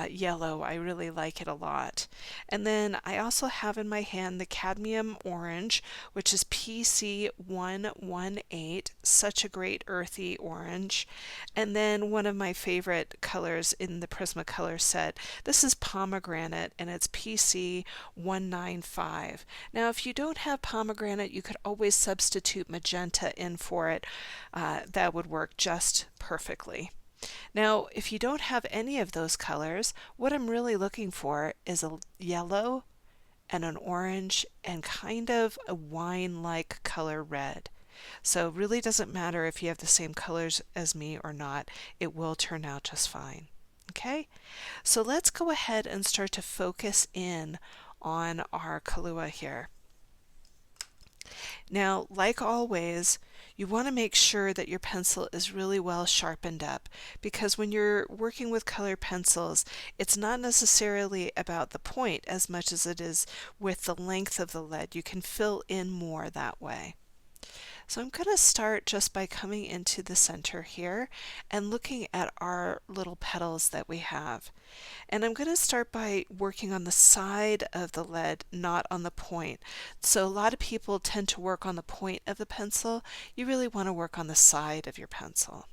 yellow. I really like it a lot. And then I also have in my hand the cadmium orange, which is PC 118. Such a great earthy orange. And then one of my favorite colors in the Prismacolor set, this is pomegranate, and it's PC 195. Now, if you don't have pomegranate, you could always substitute magenta in for it. That would work just perfectly. Now, if you don't have any of those colors, what I'm really looking for is a yellow and an orange and kind of a wine-like color red. So it really doesn't matter if you have the same colors as me or not, it will turn out just fine. Okay, so let's go ahead and start to focus in on our Kalua here. Now, like always, you want to make sure that your pencil is really well sharpened up, because when you're working with colored pencils, it's not necessarily about the point as much as it is with the length of the lead. You can fill in more that way. So I'm going to start just by coming into the center here and looking at our little petals that we have. And I'm going to start by working on the side of the lead, not on the point. So a lot of people tend to work on the point of the pencil. You really want to work on the side of your pencil.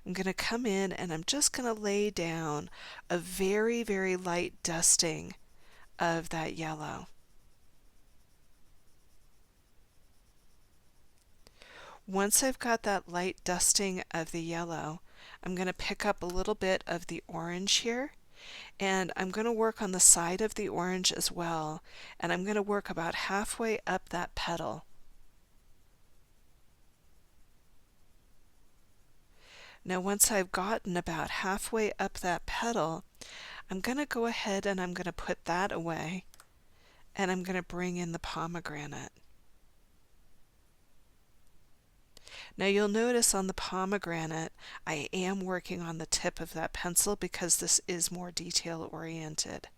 I'm going to come in and I'm just going to lay down a very, very light dusting of that yellow. Once I've got that light dusting of the yellow, I'm going to pick up a little bit of the orange here, and I'm going to work on the side of the orange as well, and I'm going to work about halfway up that petal. Now once I've gotten about halfway up that petal, I'm going to go ahead and I'm going to put that away, and I'm going to bring in the pomegranate. Now you'll notice on the pomegranate, I am working on the tip of that pencil because this is more detail oriented.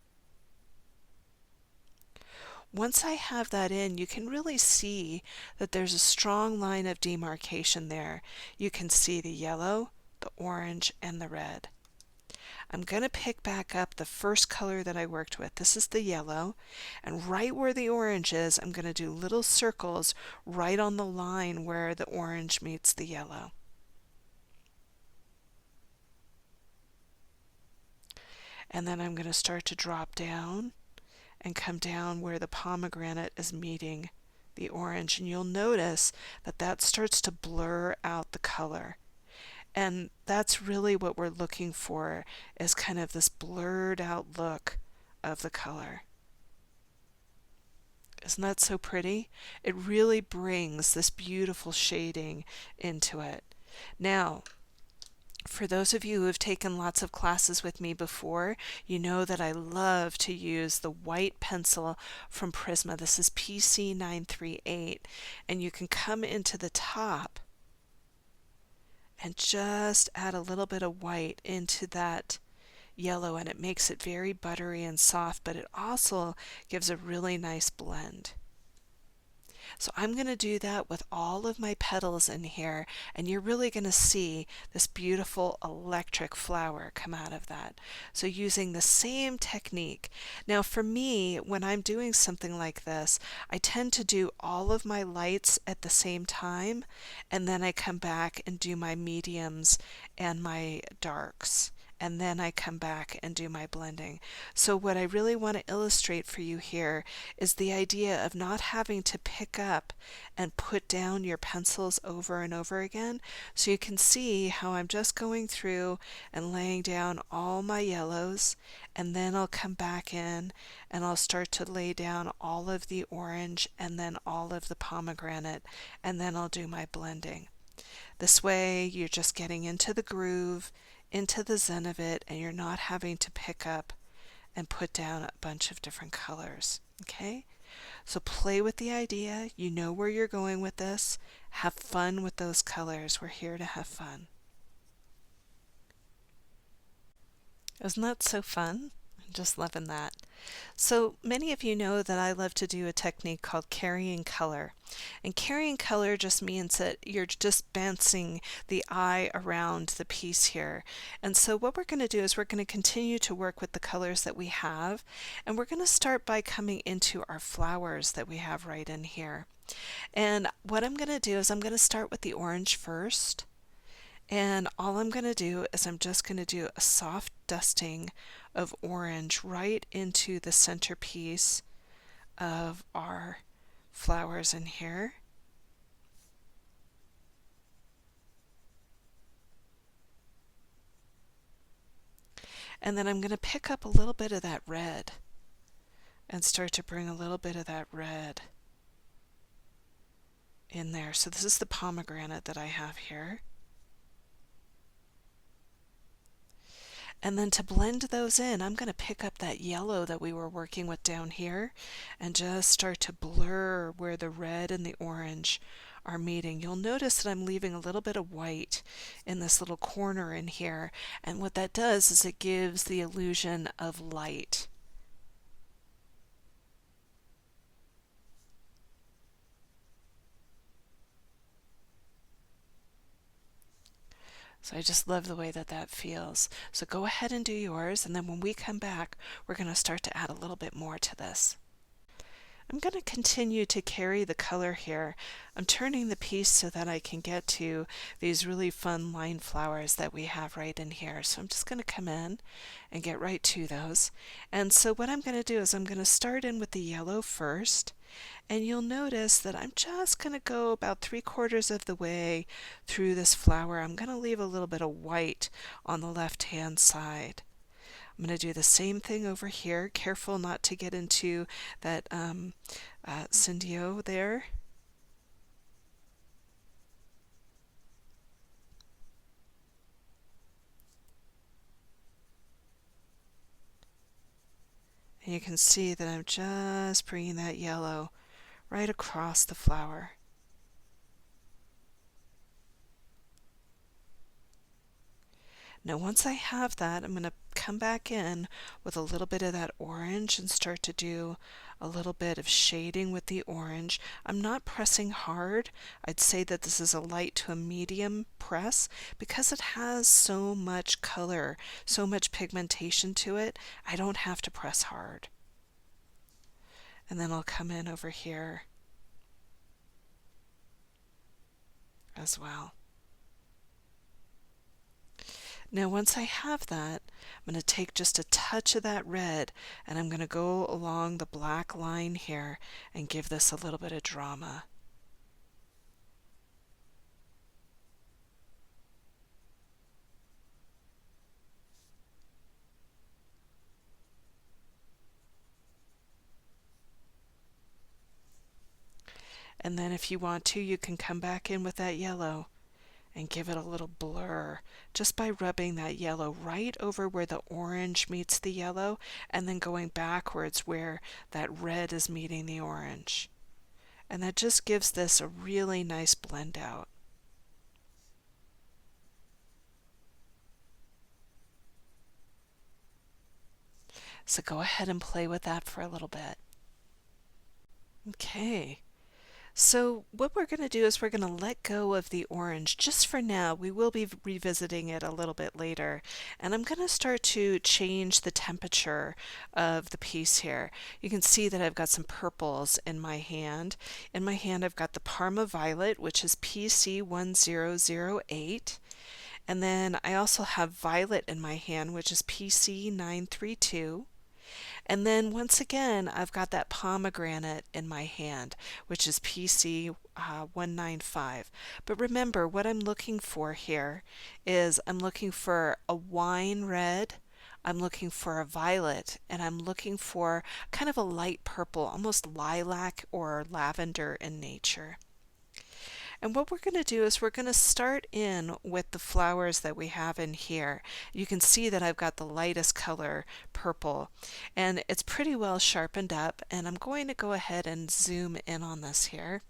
Once I have that in, you can really see that there's a strong line of demarcation there. You can see the yellow, the orange, and the red. I'm going to pick back up the first color that I worked with. This is the yellow, and right where the orange is, I'm going to do little circles right on the line where the orange meets the yellow. And then I'm going to start to drop down and come down where the pomegranate is meeting the orange, and you'll notice that that starts to blur out the color. And that's really what we're looking for, is kind of this blurred out look of the color. Isn't that so pretty? It really brings this beautiful shading into it. Now, for those of you who have taken lots of classes with me before, you know that I love to use the white pencil from Prisma. This is PC 938, and you can come into the top and just add a little bit of white into that yellow, and it makes it very buttery and soft, but it also gives a really nice blend. So I'm going to do that with all of my petals in here, and you're really going to see this beautiful electric flower come out of that. So using the same technique. Now for me, when I'm doing something like this, I tend to do all of my lights at the same time, and then I come back and do my mediums and my darks. And then I come back and do my blending. So what I really want to illustrate for you here is the idea of not having to pick up and put down your pencils over and over again. So you can see how I'm just going through and laying down all my yellows, and then I'll come back in and I'll start to lay down all of the orange and then all of the pomegranate, and then I'll do my blending. This way you're just getting into the groove, into the zen of it, and you're not having to pick up and put down a bunch of different colors. Okay? So play with the idea. You know where you're going with this. Have fun with those colors. We're here to have fun. Isn't that so fun? Just loving that. So many of you know that I love to do a technique called carrying color. And carrying color just means that you're just bouncing the eye around the piece here. And so what we're going to do is we're going to continue to work with the colors that we have. And we're going to start by coming into our flowers that we have right in here. And what I'm going to do is I'm going to start with the orange first. And all I'm going to do is I'm just going to do a soft dusting of orange right into the centerpiece of our flowers in here. And then I'm going to pick up a little bit of that red and start to bring a little bit of that red in there. So this is the pomegranate that I have here. And then to blend those in, I'm going to pick up that yellow that we were working with down here and just start to blur where the red and the orange are meeting. You'll notice that I'm leaving a little bit of white in this little corner in here. And what that does is it gives the illusion of light. So I just love the way that that feels. So go ahead and do yours, and then when we come back, we're going to start to add a little bit more to this. I'm going to continue to carry the color here. I'm turning the piece so that I can get to these really fun line flowers that we have right in here. So I'm just going to come in and get right to those. And so what I'm going to do is I'm going to start in with the yellow first. And you'll notice that I'm just going to go about 3/4 of the way through this flower. I'm going to leave a little bit of white on the left-hand side. I'm going to do the same thing over here. Careful not to get into that Cinduo there. And you can see that I'm just bringing that yellow right across the flower. Now once I have that, I'm going to come back in with a little bit of that orange and start to do a little bit of shading with the orange. I'm not pressing hard. I'd say that this is a light to a medium press because it has so much color, so much pigmentation to it. I don't have to press hard. And then I'll come in over here as well. Now once I have that, I'm going to take just a touch of that red and I'm going to go along the black line here and give this a little bit of drama. And then if you want to, you can come back in with that yellow and give it a little blur just by rubbing that yellow right over where the orange meets the yellow and then going backwards where that red is meeting the orange. And that just gives this a really nice blend out. So go ahead and play with that for a little bit. Okay. So what we're going to do is we're going to let go of the orange just for now. We will be revisiting it a little bit later. And I'm going to start to change the temperature of the piece here. You can see that I've got some purples in my hand. In my hand I've got the Parma Violet, which is PC1008. And then I also have violet in my hand, which is PC932. And then once again, I've got that pomegranate in my hand, which is PC 195. But remember, what I'm looking for here is I'm looking for a wine red, I'm looking for a violet, and I'm looking for kind of a light purple, almost lilac or lavender in nature. And what we're going to do is we're going to start in with the flowers that we have in here. You can see that I've got the lightest color, purple, and it's pretty well sharpened up. And I'm going to go ahead and zoom in on this here.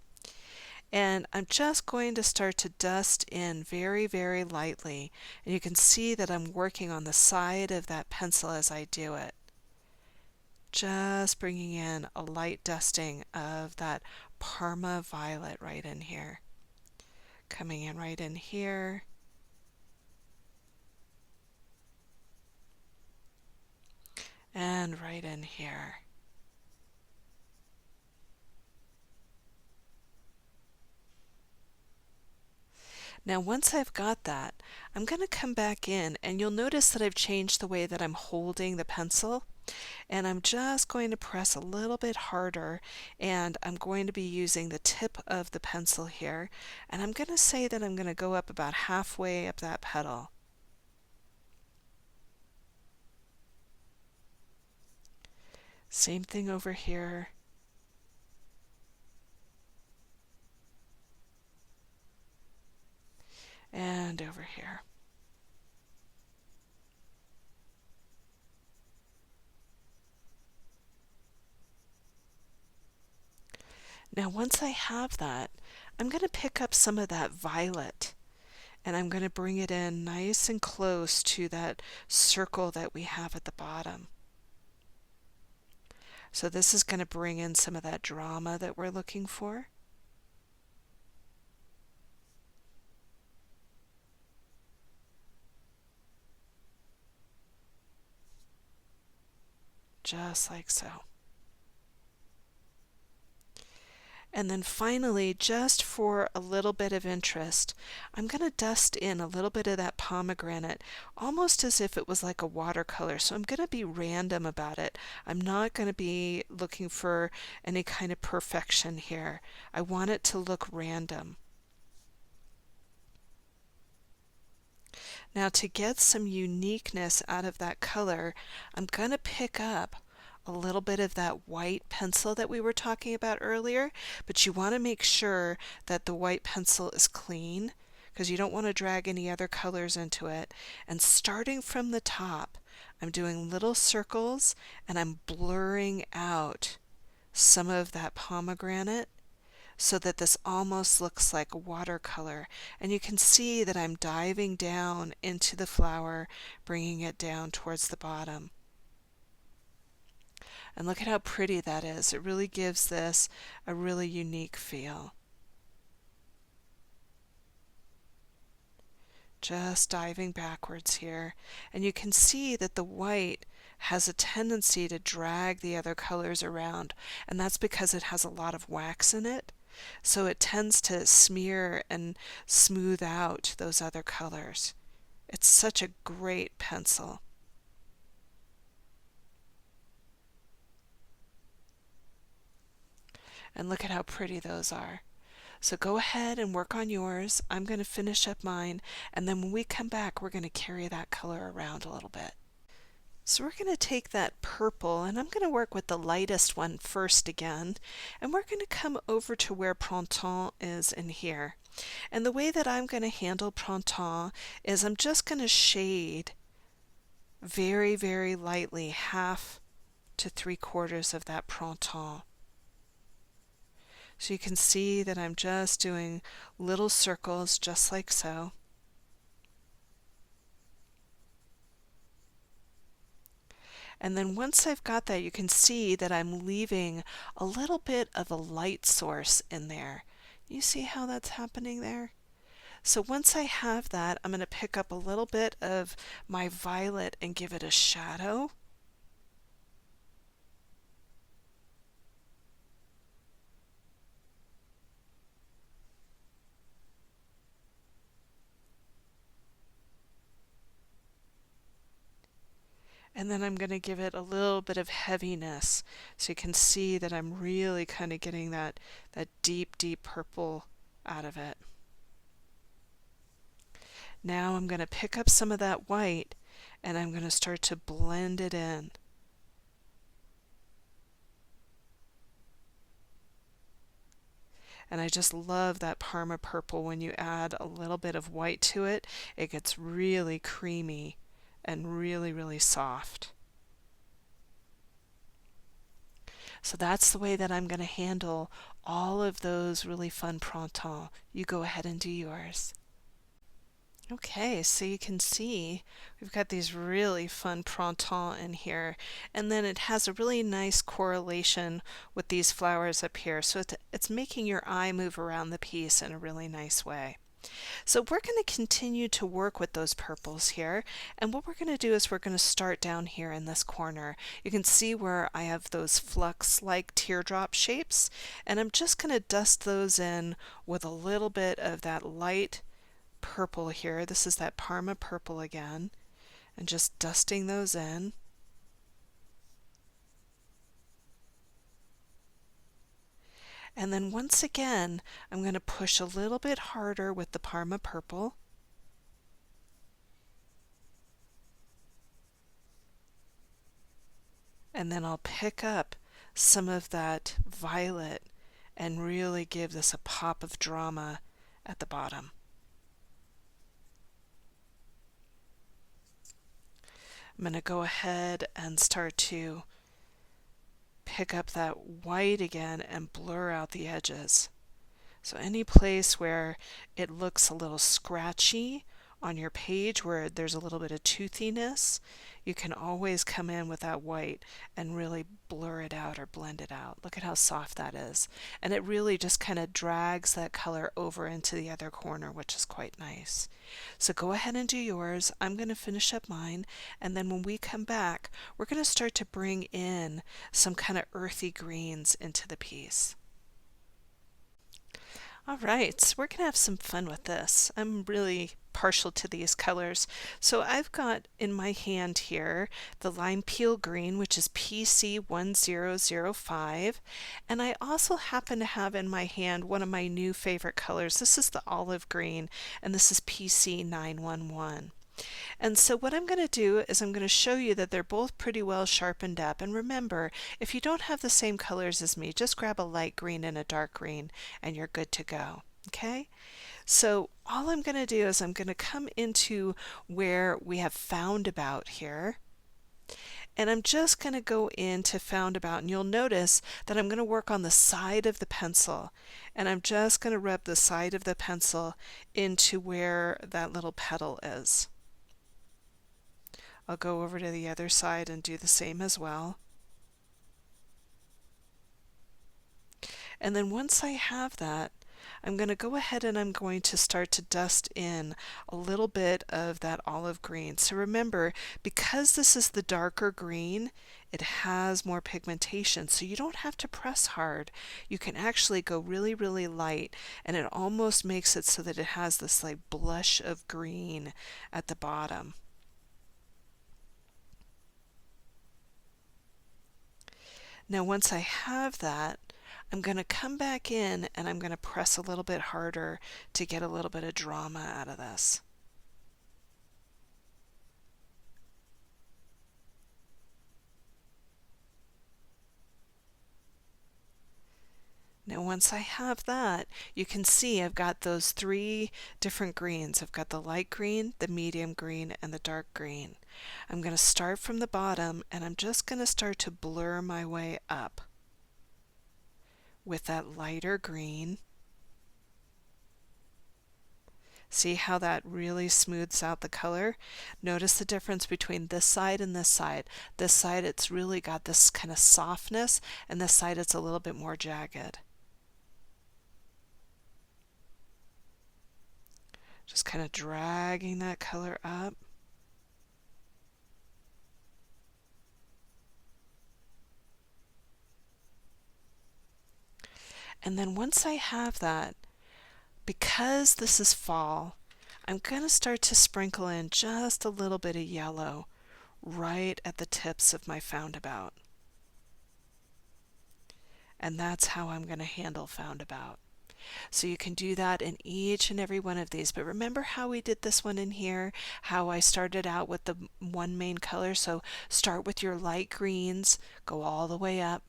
And I'm just going to start to dust in very, very lightly. And you can see that I'm working on the side of that pencil as I do it. Just bringing in a light dusting of that Parma violet right in here. Coming in right in here. And right in here. Now once I've got that, I'm going to come back in and you'll notice that I've changed the way that I'm holding the pencil. And I'm just going to press a little bit harder, and I'm going to be using the tip of the pencil here, and I'm going to say that I'm going to go up about halfway up that petal. Same thing over here. And over here. Now once I have that, I'm going to pick up some of that violet and I'm going to bring it in nice and close to that circle that we have at the bottom. So this is going to bring in some of that drama that we're looking for. Just like so. And then finally, just for a little bit of interest, I'm going to dust in a little bit of that pomegranate, almost as if it was like a watercolor. So I'm going to be random about it. I'm not going to be looking for any kind of perfection here. I want it to look random. Now to get some uniqueness out of that color, I'm going to pick up a little bit of that white pencil that we were talking about earlier, but you want to make sure that the white pencil is clean because you don't want to drag any other colors into it. And starting from the top, I'm doing little circles and I'm blurring out some of that pomegranate so that this almost looks like watercolor. And you can see that I'm diving down into the flower, bringing it down towards the bottom. And look at how pretty that is. It really gives this a really unique feel. Just diving backwards here. And you can see that the white has a tendency to drag the other colors around. And that's because it has a lot of wax in it. So it tends to smear and smooth out those other colors. It's such a great pencil. And look at how pretty those are. So go ahead and work on yours. I'm going to finish up mine, and then when we come back, we're going to carry that color around a little bit. So we're going to take that purple, and I'm going to work with the lightest one first again, and we're going to come over to where Pronon is in here. And the way that I'm going to handle Pronon is I'm just going to shade very, very lightly 1/2 to 3/4 of that Pronon. So you can see that I'm just doing little circles just like so. And then once I've got that, you can see that I'm leaving a little bit of a light source in there. You see how that's happening there? So once I have that, I'm going to pick up a little bit of my violet and give it a shadow. And then I'm going to give it a little bit of heaviness so you can see that I'm really kind of getting that deep, deep purple out of it. Now I'm going to pick up some of that white and I'm going to start to blend it in. And I just love that Parma purple. When you add a little bit of white to it, it gets really creamy and really, really soft. So that's the way that I'm going to handle all of those really fun printemps. You go ahead and do yours. Okay, so you can see we've got these really fun printemps in here, and then it has a really nice correlation with these flowers up here. So it's making your eye move around the piece in a really nice way. So we're going to continue to work with those purples here, and what we're going to do is we're going to start down here in this corner. You can see where I have those flux-like teardrop shapes, and I'm just going to dust those in with a little bit of that light purple here. This is that Parma purple again, and just dusting those in. And then once again, I'm going to push a little bit harder with the Parma purple. And then I'll pick up some of that violet and really give this a pop of drama at the bottom. I'm going to go ahead and start to pick up that white again and blur out the edges. So any place where it looks a little scratchy on your page, where there's a little bit of toothiness, you can always come in with that white and really blur it out or blend it out. Look at how soft that is. And it really just kind of drags that color over into the other corner, which is quite nice. So go ahead and do yours. I'm going to finish up mine, and then when we come back, we're going to start to bring in some kind of earthy greens into the piece. All right, so we're going to have some fun with this. I'm really partial to these colors. So I've got in my hand here the lime peel green, which is PC1005, and I also happen to have in my hand one of my new favorite colors. This is the olive green, and this is PC911. And so what I'm going to do is I'm going to show you that they're both pretty well sharpened up. And remember, if you don't have the same colors as me, just grab a light green and a dark green and you're good to go. Okay? So all I'm going to do is I'm going to come into where we have Foundabout here. And I'm just going to go into Foundabout, and you'll notice that I'm going to work on the side of the pencil. And I'm just going to rub the side of the pencil into where that little petal is. I'll go over to the other side and do the same as well. And then once I have that, I'm going to go ahead and I'm going to start to dust in a little bit of that olive green. So remember, because this is the darker green, it has more pigmentation, so you don't have to press hard. You can actually go really, really light, and it almost makes it so that it has this like blush of green at the bottom. Now once I have that, I'm going to come back in and I'm going to press a little bit harder to get a little bit of drama out of this. Now once I have that, you can see I've got those three different greens. I've got the light green, the medium green, and the dark green. I'm going to start from the bottom, and I'm just going to start to blur my way up with that lighter green. See how that really smooths out the color? Notice the difference between this side and this side. This side, it's really got this kind of softness, and this side, it's a little bit more jagged. Just kind of dragging that color up. And then once I have that, because this is fall, I'm going to start to sprinkle in just a little bit of yellow right at the tips of my Foundabout. And that's how I'm going to handle Foundabout. So you can do that in each and every one of these. But remember how we did this one in here, how I started out with the one main color. So start with your light greens, go all the way up,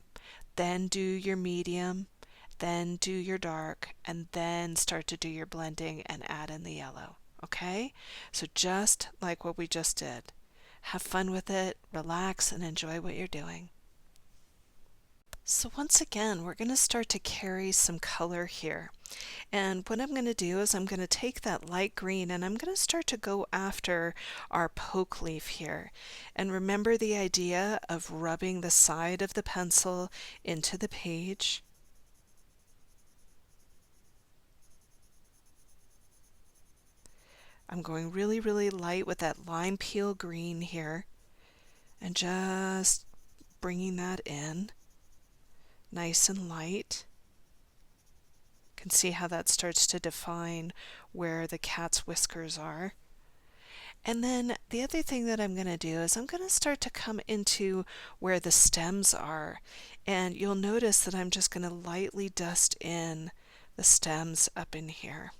then do your medium, then do your dark, and then start to do your blending and add in the yellow. Okay? So just like what we just did. Have fun with it, relax, and enjoy what you're doing. So once again, we're going to start to carry some color here. And what I'm going to do is I'm going to take that light green and I'm going to start to go after our poke leaf here. And remember the idea of rubbing the side of the pencil into the page. I'm going really, really light with that lime peel green here and just bringing that in nice and light. Can see how that starts to define where the cat's whiskers are. And then the other thing that I'm going to do is I'm going to start to come into where the stems are. And you'll notice that I'm just going to lightly dust in the stems up in here.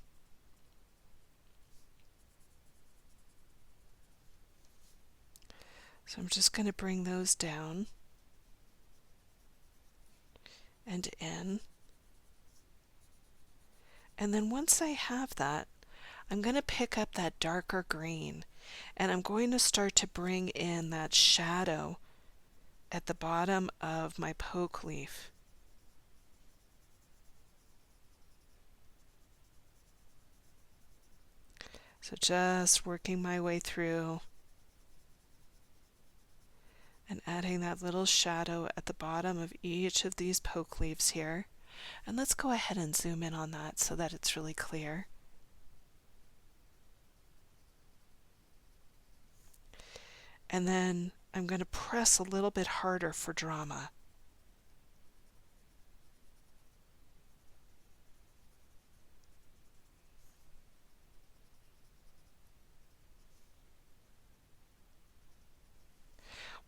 So I'm just going to bring those down and in. And then once I have that, I'm going to pick up that darker green and I'm going to start to bring in that shadow at the bottom of my poke leaf. So just working my way through and adding that little shadow at the bottom of each of these poke leaves here. And let's go ahead and zoom in on that so that it's really clear. And then I'm going to press a little bit harder for drama.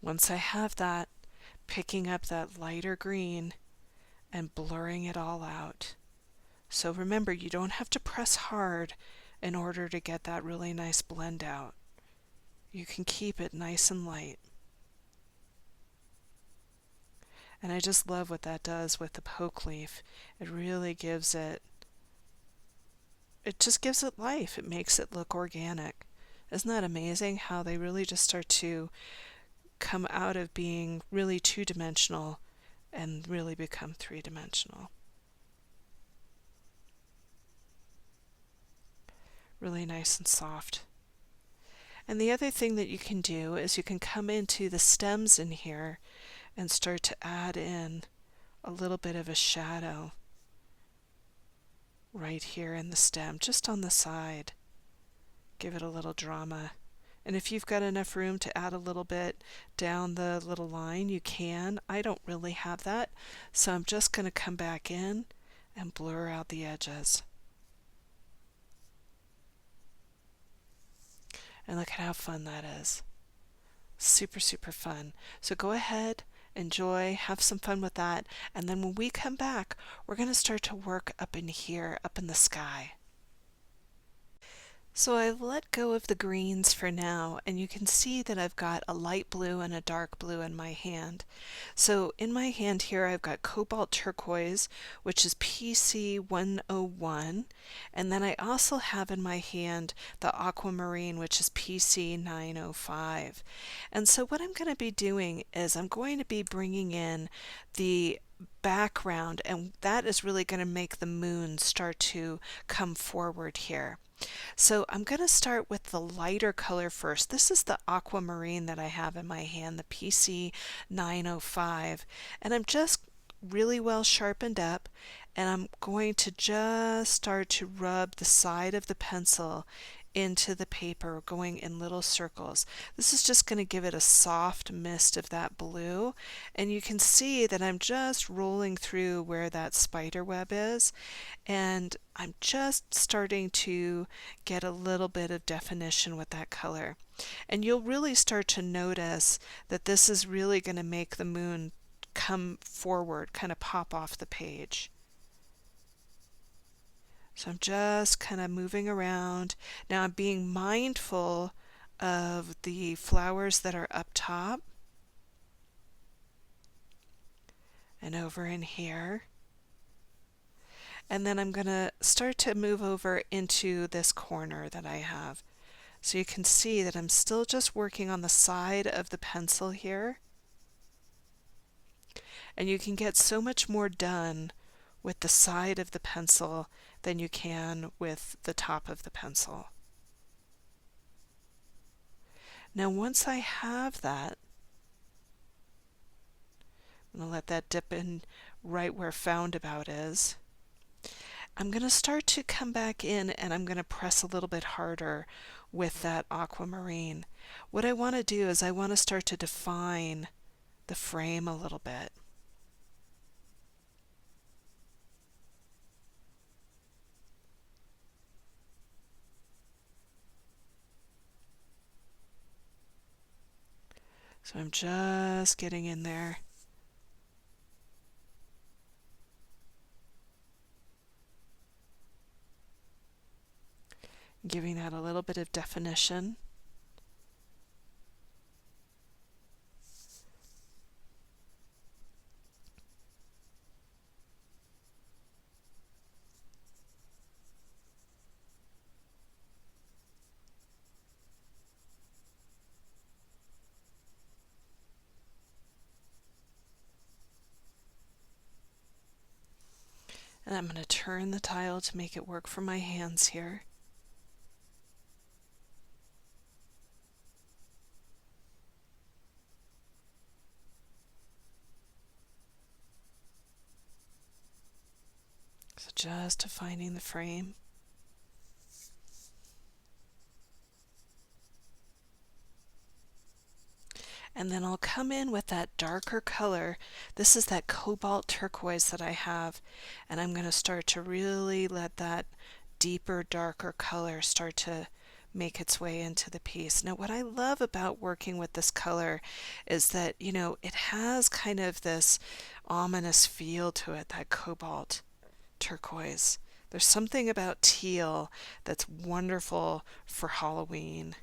Once I have that, picking up that lighter green and blurring it all out. So remember, you don't have to press hard in order to get that really nice blend out. You can keep it nice and light. And I just love what that does with the poke leaf. It really gives it just gives it life. It makes it look organic. Isn't that amazing how they really just start to come out of being really two-dimensional and really become three-dimensional? Really nice and soft. And the other thing that you can do is you can come into the stems in here and start to add in a little bit of a shadow right here in the stem, just on the side. Give it a little drama. And if you've got enough room to add a little bit down the little line, you can. I don't really have that, so I'm just going to come back in and blur out the edges. And look at how fun that is. Super, super fun. So go ahead, enjoy, have some fun with that, and then when we come back, we're going to start to work up in here, up in the sky. So I've let go of the greens for now, and you can see that I've got a light blue and a dark blue in my hand. So in my hand here I've got cobalt turquoise, which is PC 101, and then I also have in my hand the aquamarine, which is PC 905. And so what I'm going to be doing is I'm going to be bringing in the background, and that is really going to make the moon start to come forward here. So I'm going to start with the lighter color first. This is the aquamarine that I have in my hand, the PC 905, and I'm just really well sharpened up, and I'm going to just start to rub the side of the pencil into the paper, going in little circles. This is just going to give it a soft mist of that blue, and you can see that I'm just rolling through where that spider web is, and I'm just starting to get a little bit of definition with that color. And you'll really start to notice that this is really going to make the moon come forward, kind of pop off the page. So I'm just kind of moving around. Now I'm being mindful of the flowers that are up top and over in here. And then I'm going to start to move over into this corner that I have. So you can see that I'm still just working on the side of the pencil here. And you can get so much more done with the side of the pencil than you can with the top of the pencil. Now once I have that, I'm going to let that dip in right where Foundabout is. I'm going to start to come back in and I'm going to press a little bit harder with that aquamarine. What I want to do is I want to start to define the frame a little bit. So I'm just getting in there. Giving that a little bit of definition. And I'm going to turn the tile to make it work for my hands here. So just defining the frame. And then I'll come in with that darker color. This is that cobalt turquoise that I have, and I'm going to start to really let that deeper, darker color start to make its way into the piece. Now what I love about working with this color is that, you know, it has kind of this ominous feel to it, that cobalt turquoise. There's something about teal that's wonderful for Halloween.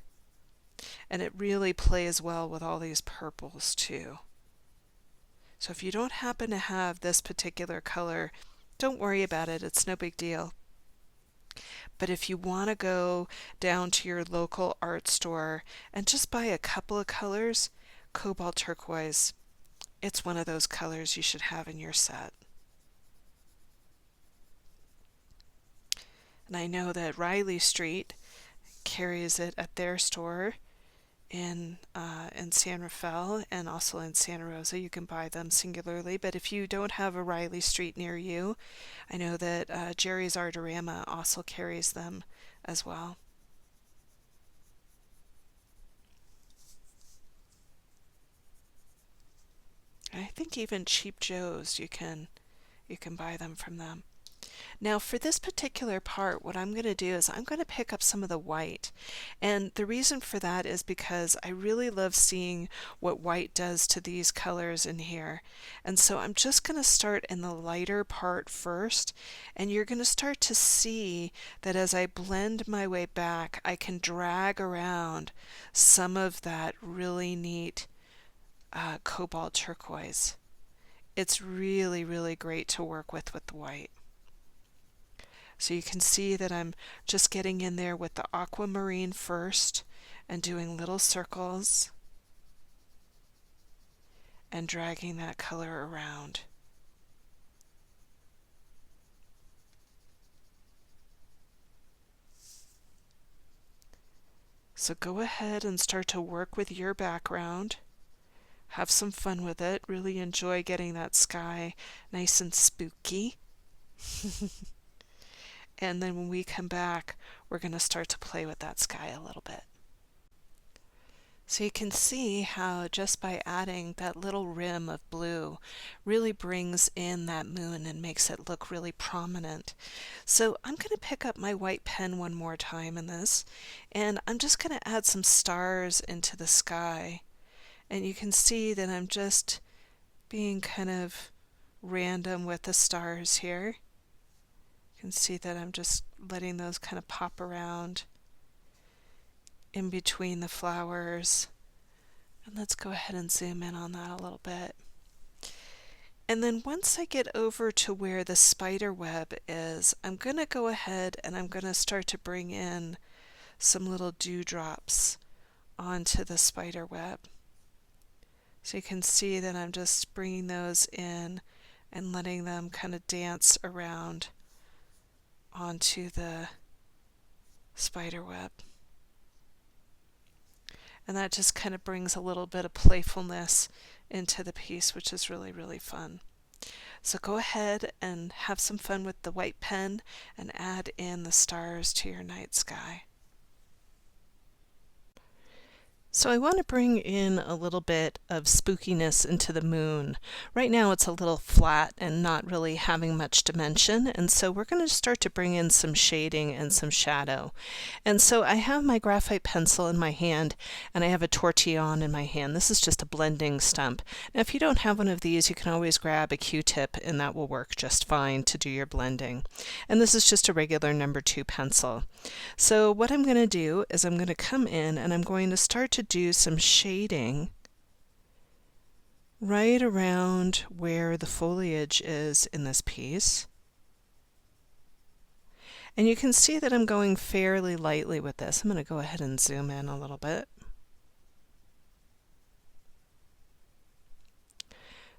And it really plays well with all these purples too. So if you don't happen to have this particular color, don't worry about it. It's no big deal. But if you want to go down to your local art store and just buy a couple of colors, cobalt turquoise, it's one of those colors you should have in your set. And I know that Riley Street carries it at their store in San Rafael and also in Santa Rosa. You can buy them singularly, but if you don't have a Riley Street near you, I know that Jerry's Artorama also carries them as well. And I think even Cheap Joe's you can buy them from them. Now for this particular part, what I'm going to do is I'm going to pick up some of the white. And the reason for that is because I really love seeing what white does to these colors in here. And so I'm just going to start in the lighter part first. And you're going to start to see that as I blend my way back, I can drag around some of that really neat cobalt turquoise. It's really, really great to work with the white. So you can see that I'm just getting in there with the aquamarine first and doing little circles and dragging that color around. So go ahead and start to work with your background. Have some fun with it. Really enjoy getting that sky nice and spooky. And then when we come back, we're going to start to play with that sky a little bit. So you can see how just by adding that little rim of blue really brings in that moon and makes it look really prominent. So I'm going to pick up my white pen one more time in this, and I'm just going to add some stars into the sky. And you can see that I'm just being kind of random with the stars here. You can see that I'm just letting those kind of pop around in between the flowers. And let's go ahead and zoom in on that a little bit. And then once I get over to where the spider web is, I'm going to go ahead and I'm going to start to bring in some little dewdrops onto the spider web. So you can see that I'm just bringing those in and letting them kind of dance around onto the spider web. And that just kind of brings a little bit of playfulness into the piece, which is really, really fun. So go ahead and have some fun with the white pen and add in the stars to your night sky. So I want to bring in a little bit of spookiness into the moon. Right now it's a little flat and not really having much dimension, and so we're going to start to bring in some shading and some shadow. And so I have my graphite pencil in my hand and I have a tortillon in my hand. This is just a blending stump. Now if you don't have one of these, you can always grab a Q-tip and that will work just fine to do your blending. And this is just a regular number 2 pencil. So what I'm going to do is I'm going to come in and I'm going to start to do some shading right around where the foliage is in this piece. And you can see that I'm going fairly lightly with this. I'm going to go ahead and zoom in a little bit.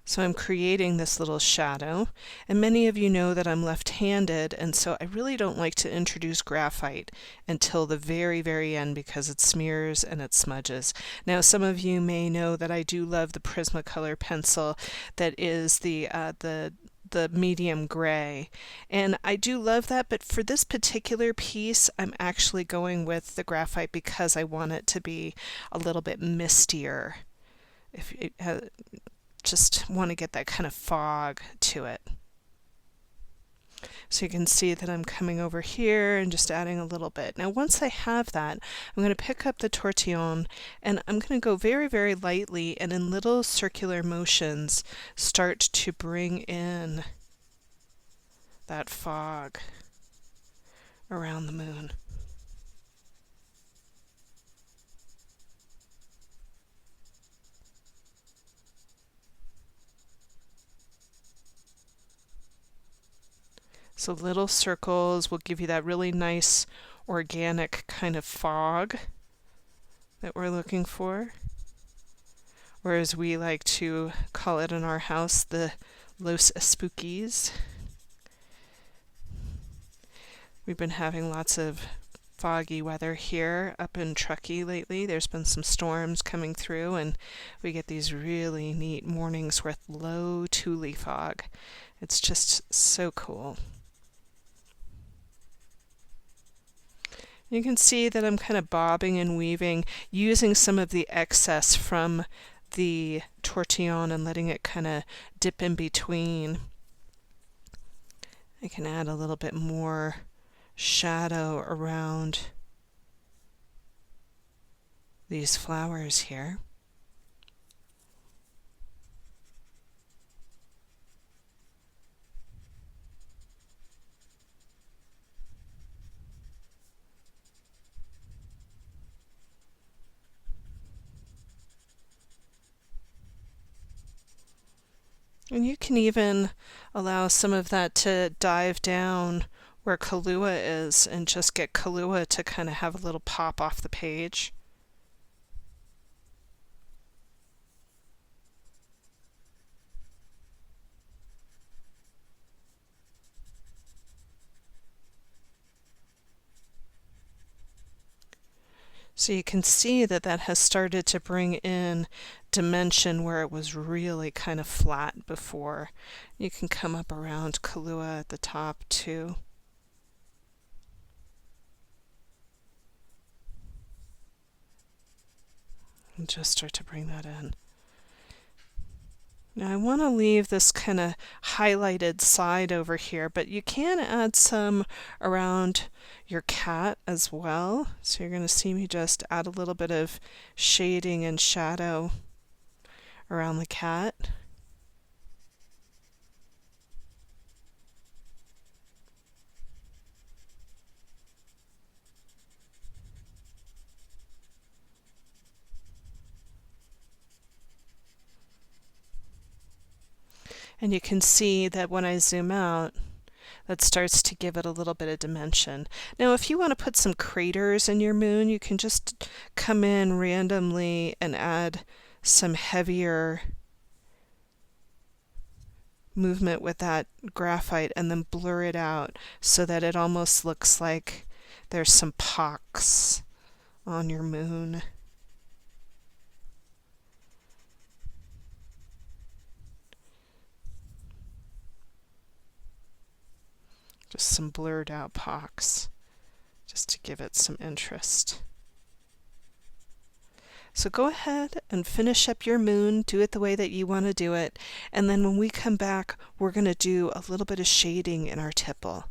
So I'm creating this little shadow, and many of you know that I'm left-handed, and so I really don't like to introduce graphite until the very, very end because it smears and it smudges. Now some of you may know that I do love the Prismacolor pencil that is the medium gray, and I do love that, but for this particular piece I'm actually going with the graphite because I want it to be a little bit mistier. If it just want to get that kind of fog to it. So you can see that I'm coming over here and just adding a little bit. Now once I have that, I'm going to pick up the tortillon and I'm going to go very, very lightly and in little circular motions start to bring in that fog around the moon. So little circles will give you that really nice organic kind of fog that we're looking for. Or as we like to call it in our house, the Los Spookies. We've been having lots of foggy weather here up in Truckee lately. There's been some storms coming through and we get these really neat mornings with low Thule fog. It's just so cool. You can see that I'm kind of bobbing and weaving, using some of the excess from the tortillon and letting it kind of dip in between. I can add a little bit more shadow around these flowers here. And you can even allow some of that to dive down where Kalua is and just get Kalua to kind of have a little pop off the page. So you can see that that has started to bring in dimension where it was really kind of flat before. You can come up around Kalua at the top too. And just start to bring that in. Now I want to leave this kind of highlighted side over here, but you can add some around your cat as well. So you're going to see me just add a little bit of shading and shadow around the cat. And you can see that when I zoom out, that starts to give it a little bit of dimension. Now if you want to put some craters in your moon, you can just come in randomly and add some heavier movement with that graphite and then blur it out so that it almost looks like there's some pox on your moon. Just some blurred out pox, just to give it some interest. So go ahead and finish up your moon, do it the way that you want to do it, and then when we come back, we're going to do a little bit of shading in our tipple.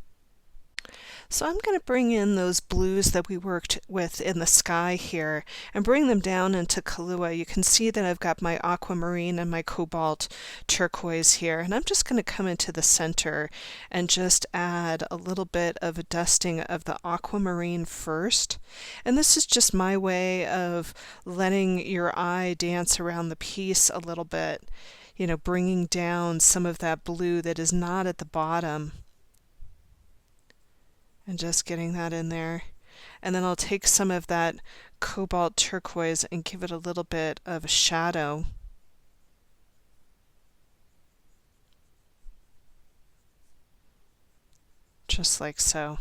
So I'm going to bring in those blues that we worked with in the sky here and bring them down into Kalua. You can see that I've got my aquamarine and my cobalt turquoise here, and I'm just going to come into the center and just add a little bit of a dusting of the aquamarine first. And this is just my way of letting your eye dance around the piece a little bit, you know, bringing down some of that blue that is not at the bottom. And just getting that in there. And then I'll take some of that cobalt turquoise and give it a little bit of a shadow. Just like so.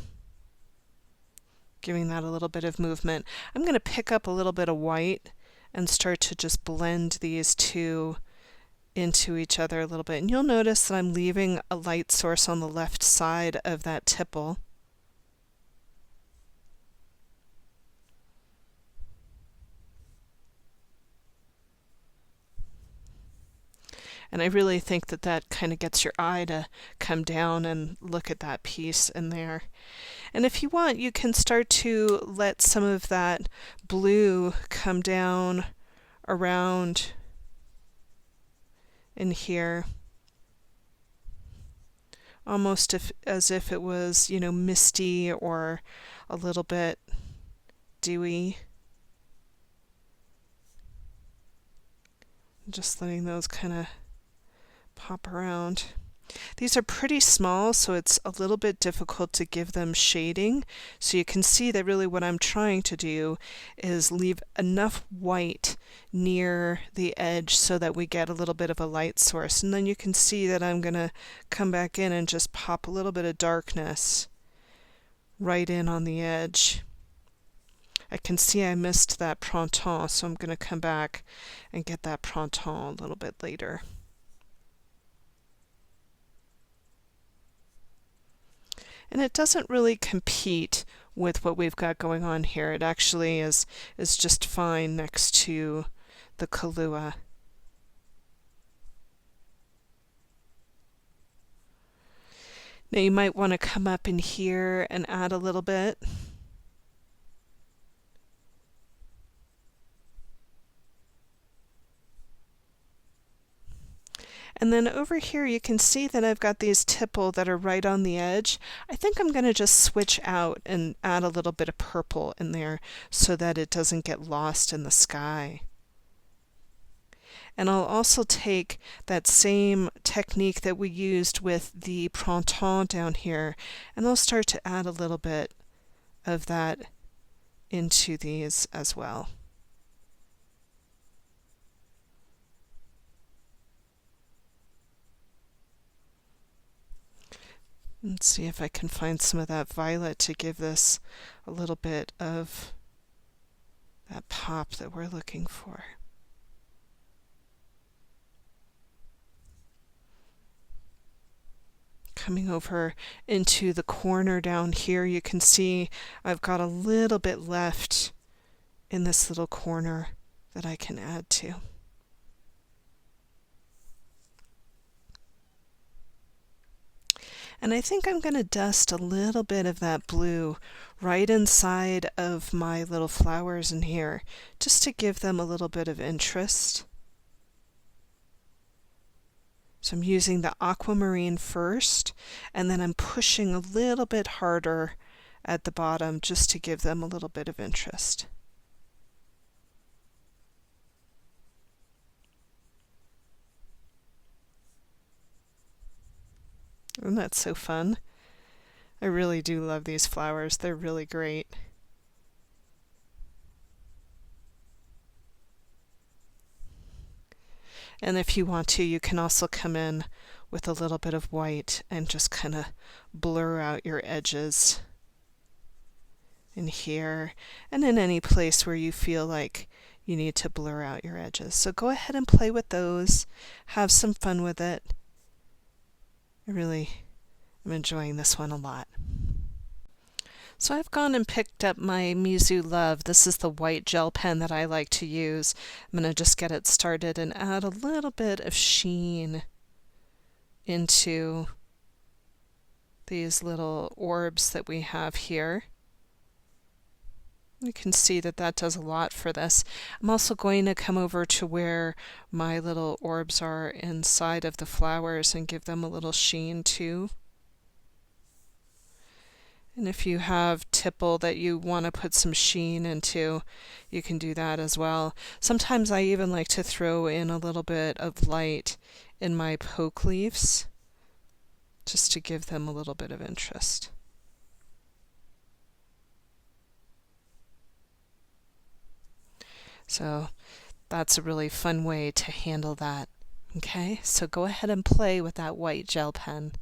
Giving that a little bit of movement. I'm going to pick up a little bit of white and start to just blend these two into each other a little bit. And you'll notice that I'm leaving a light source on the left side of that tipple. And I really think that that kind of gets your eye to come down and look at that piece in there. And if you want, you can start to let some of that blue come down around in here, almost as if it was, you know, misty or a little bit dewy. Just letting those kind of pop around. These are pretty small, so it's a little bit difficult to give them shading. So you can see that really what I'm trying to do is leave enough white near the edge so that we get a little bit of a light source. And then you can see that I'm going to come back in and just pop a little bit of darkness right in on the edge. I can see I missed that Pronon, so I'm going to come back and get that Pronon a little bit later. And it doesn't really compete with what we've got going on here. It actually is just fine next to the Kalua. Now you might want to come up in here and add a little bit. And then over here you can see that I've got these tipple that are right on the edge. I think I'm going to just switch out and add a little bit of purple in there so that it doesn't get lost in the sky. And I'll also take that same technique that we used with the Pronon down here, and I'll start to add a little bit of that into these as well. Let's see if I can find some of that violet to give this a little bit of that pop that we're looking for. Coming over into the corner down here, you can see I've got a little bit left in this little corner that I can add to. And I think I'm going to dust a little bit of that blue right inside of my little flowers in here, just to give them a little bit of interest. So I'm using the aquamarine first, and then I'm pushing a little bit harder at the bottom just to give them a little bit of interest. Isn't that so fun? I really do love these flowers. They're really great. And if you want to, you can also come in with a little bit of white and just kind of blur out your edges in here and in any place where you feel like you need to blur out your edges. So go ahead and play with those. Have some fun with it. I really am enjoying this one a lot. So I've gone and picked up my Mizu Love. This is the white gel pen that I like to use. I'm going to just get it started and add a little bit of sheen into these little orbs that we have here. You can see that that does a lot for this. I'm also going to come over to where my little orbs are inside of the flowers and give them a little sheen too. And if you have Tipple that you want to put some sheen into, you can do that as well. Sometimes I even like to throw in a little bit of light in my poke leaves, just to give them a little bit of interest. So that's a really fun way to handle that. Okay, so go ahead and play with that white gel pen.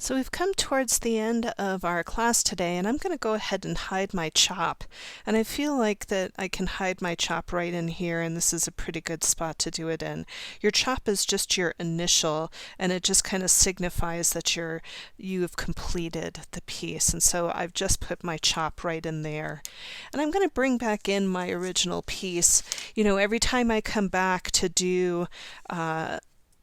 So we've come towards the end of our class today, and I'm going to go ahead and hide my chop. And I feel like that I can hide my chop right in here, and this is a pretty good spot to do it in. Your chop is just your initial, and it just kind of signifies that you've completed the piece. And so I've just put my chop right in there. And I'm going to bring back in my original piece. You know, every time I come back to do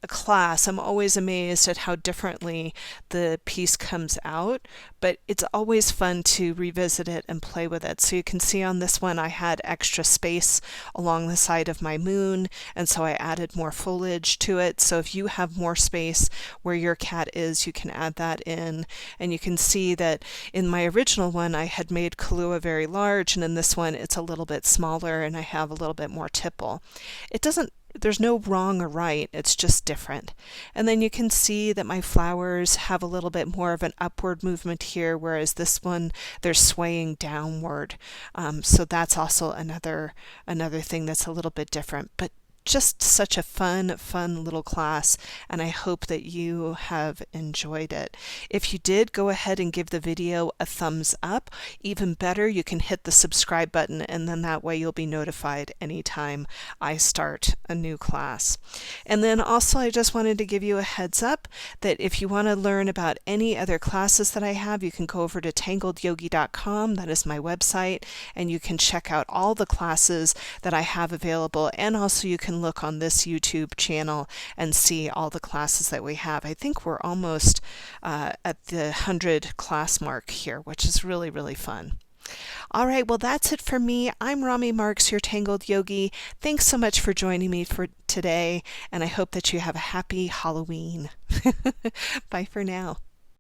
a class, I'm always amazed at how differently the piece comes out, but it's always fun to revisit it and play with it. So you can see on this one I had extra space along the side of my moon, and so I added more foliage to it. So if you have more space where your cat is, you can add that in. And you can see that in my original one I had made Kalua very large, and in this one it's a little bit smaller and I have a little bit more Tipple. There's no wrong or right, it's just different. And then you can see that my flowers have a little bit more of an upward movement here, whereas this one, they're swaying downward. So that's also another thing that's a little bit different. But just such a fun little class, and I hope that you have enjoyed it. If you did, go ahead and give the video a thumbs up. Even better, you can hit the subscribe button, and then that way you'll be notified anytime I start a new class. And then also I just wanted to give you a heads up that if you want to learn about any other classes that I have, you can go over to tangledyogi.com. That is my website, and you can check out all the classes that I have available, and also you can look on this YouTube channel and see all the classes that we have. I think we're almost at the 100 class mark here, which is really fun. All right, well, that's it for me. I'm Rami Marks, your Tangled Yogi. Thanks so much for joining me for today, and I hope that you have a happy Halloween. Bye for now.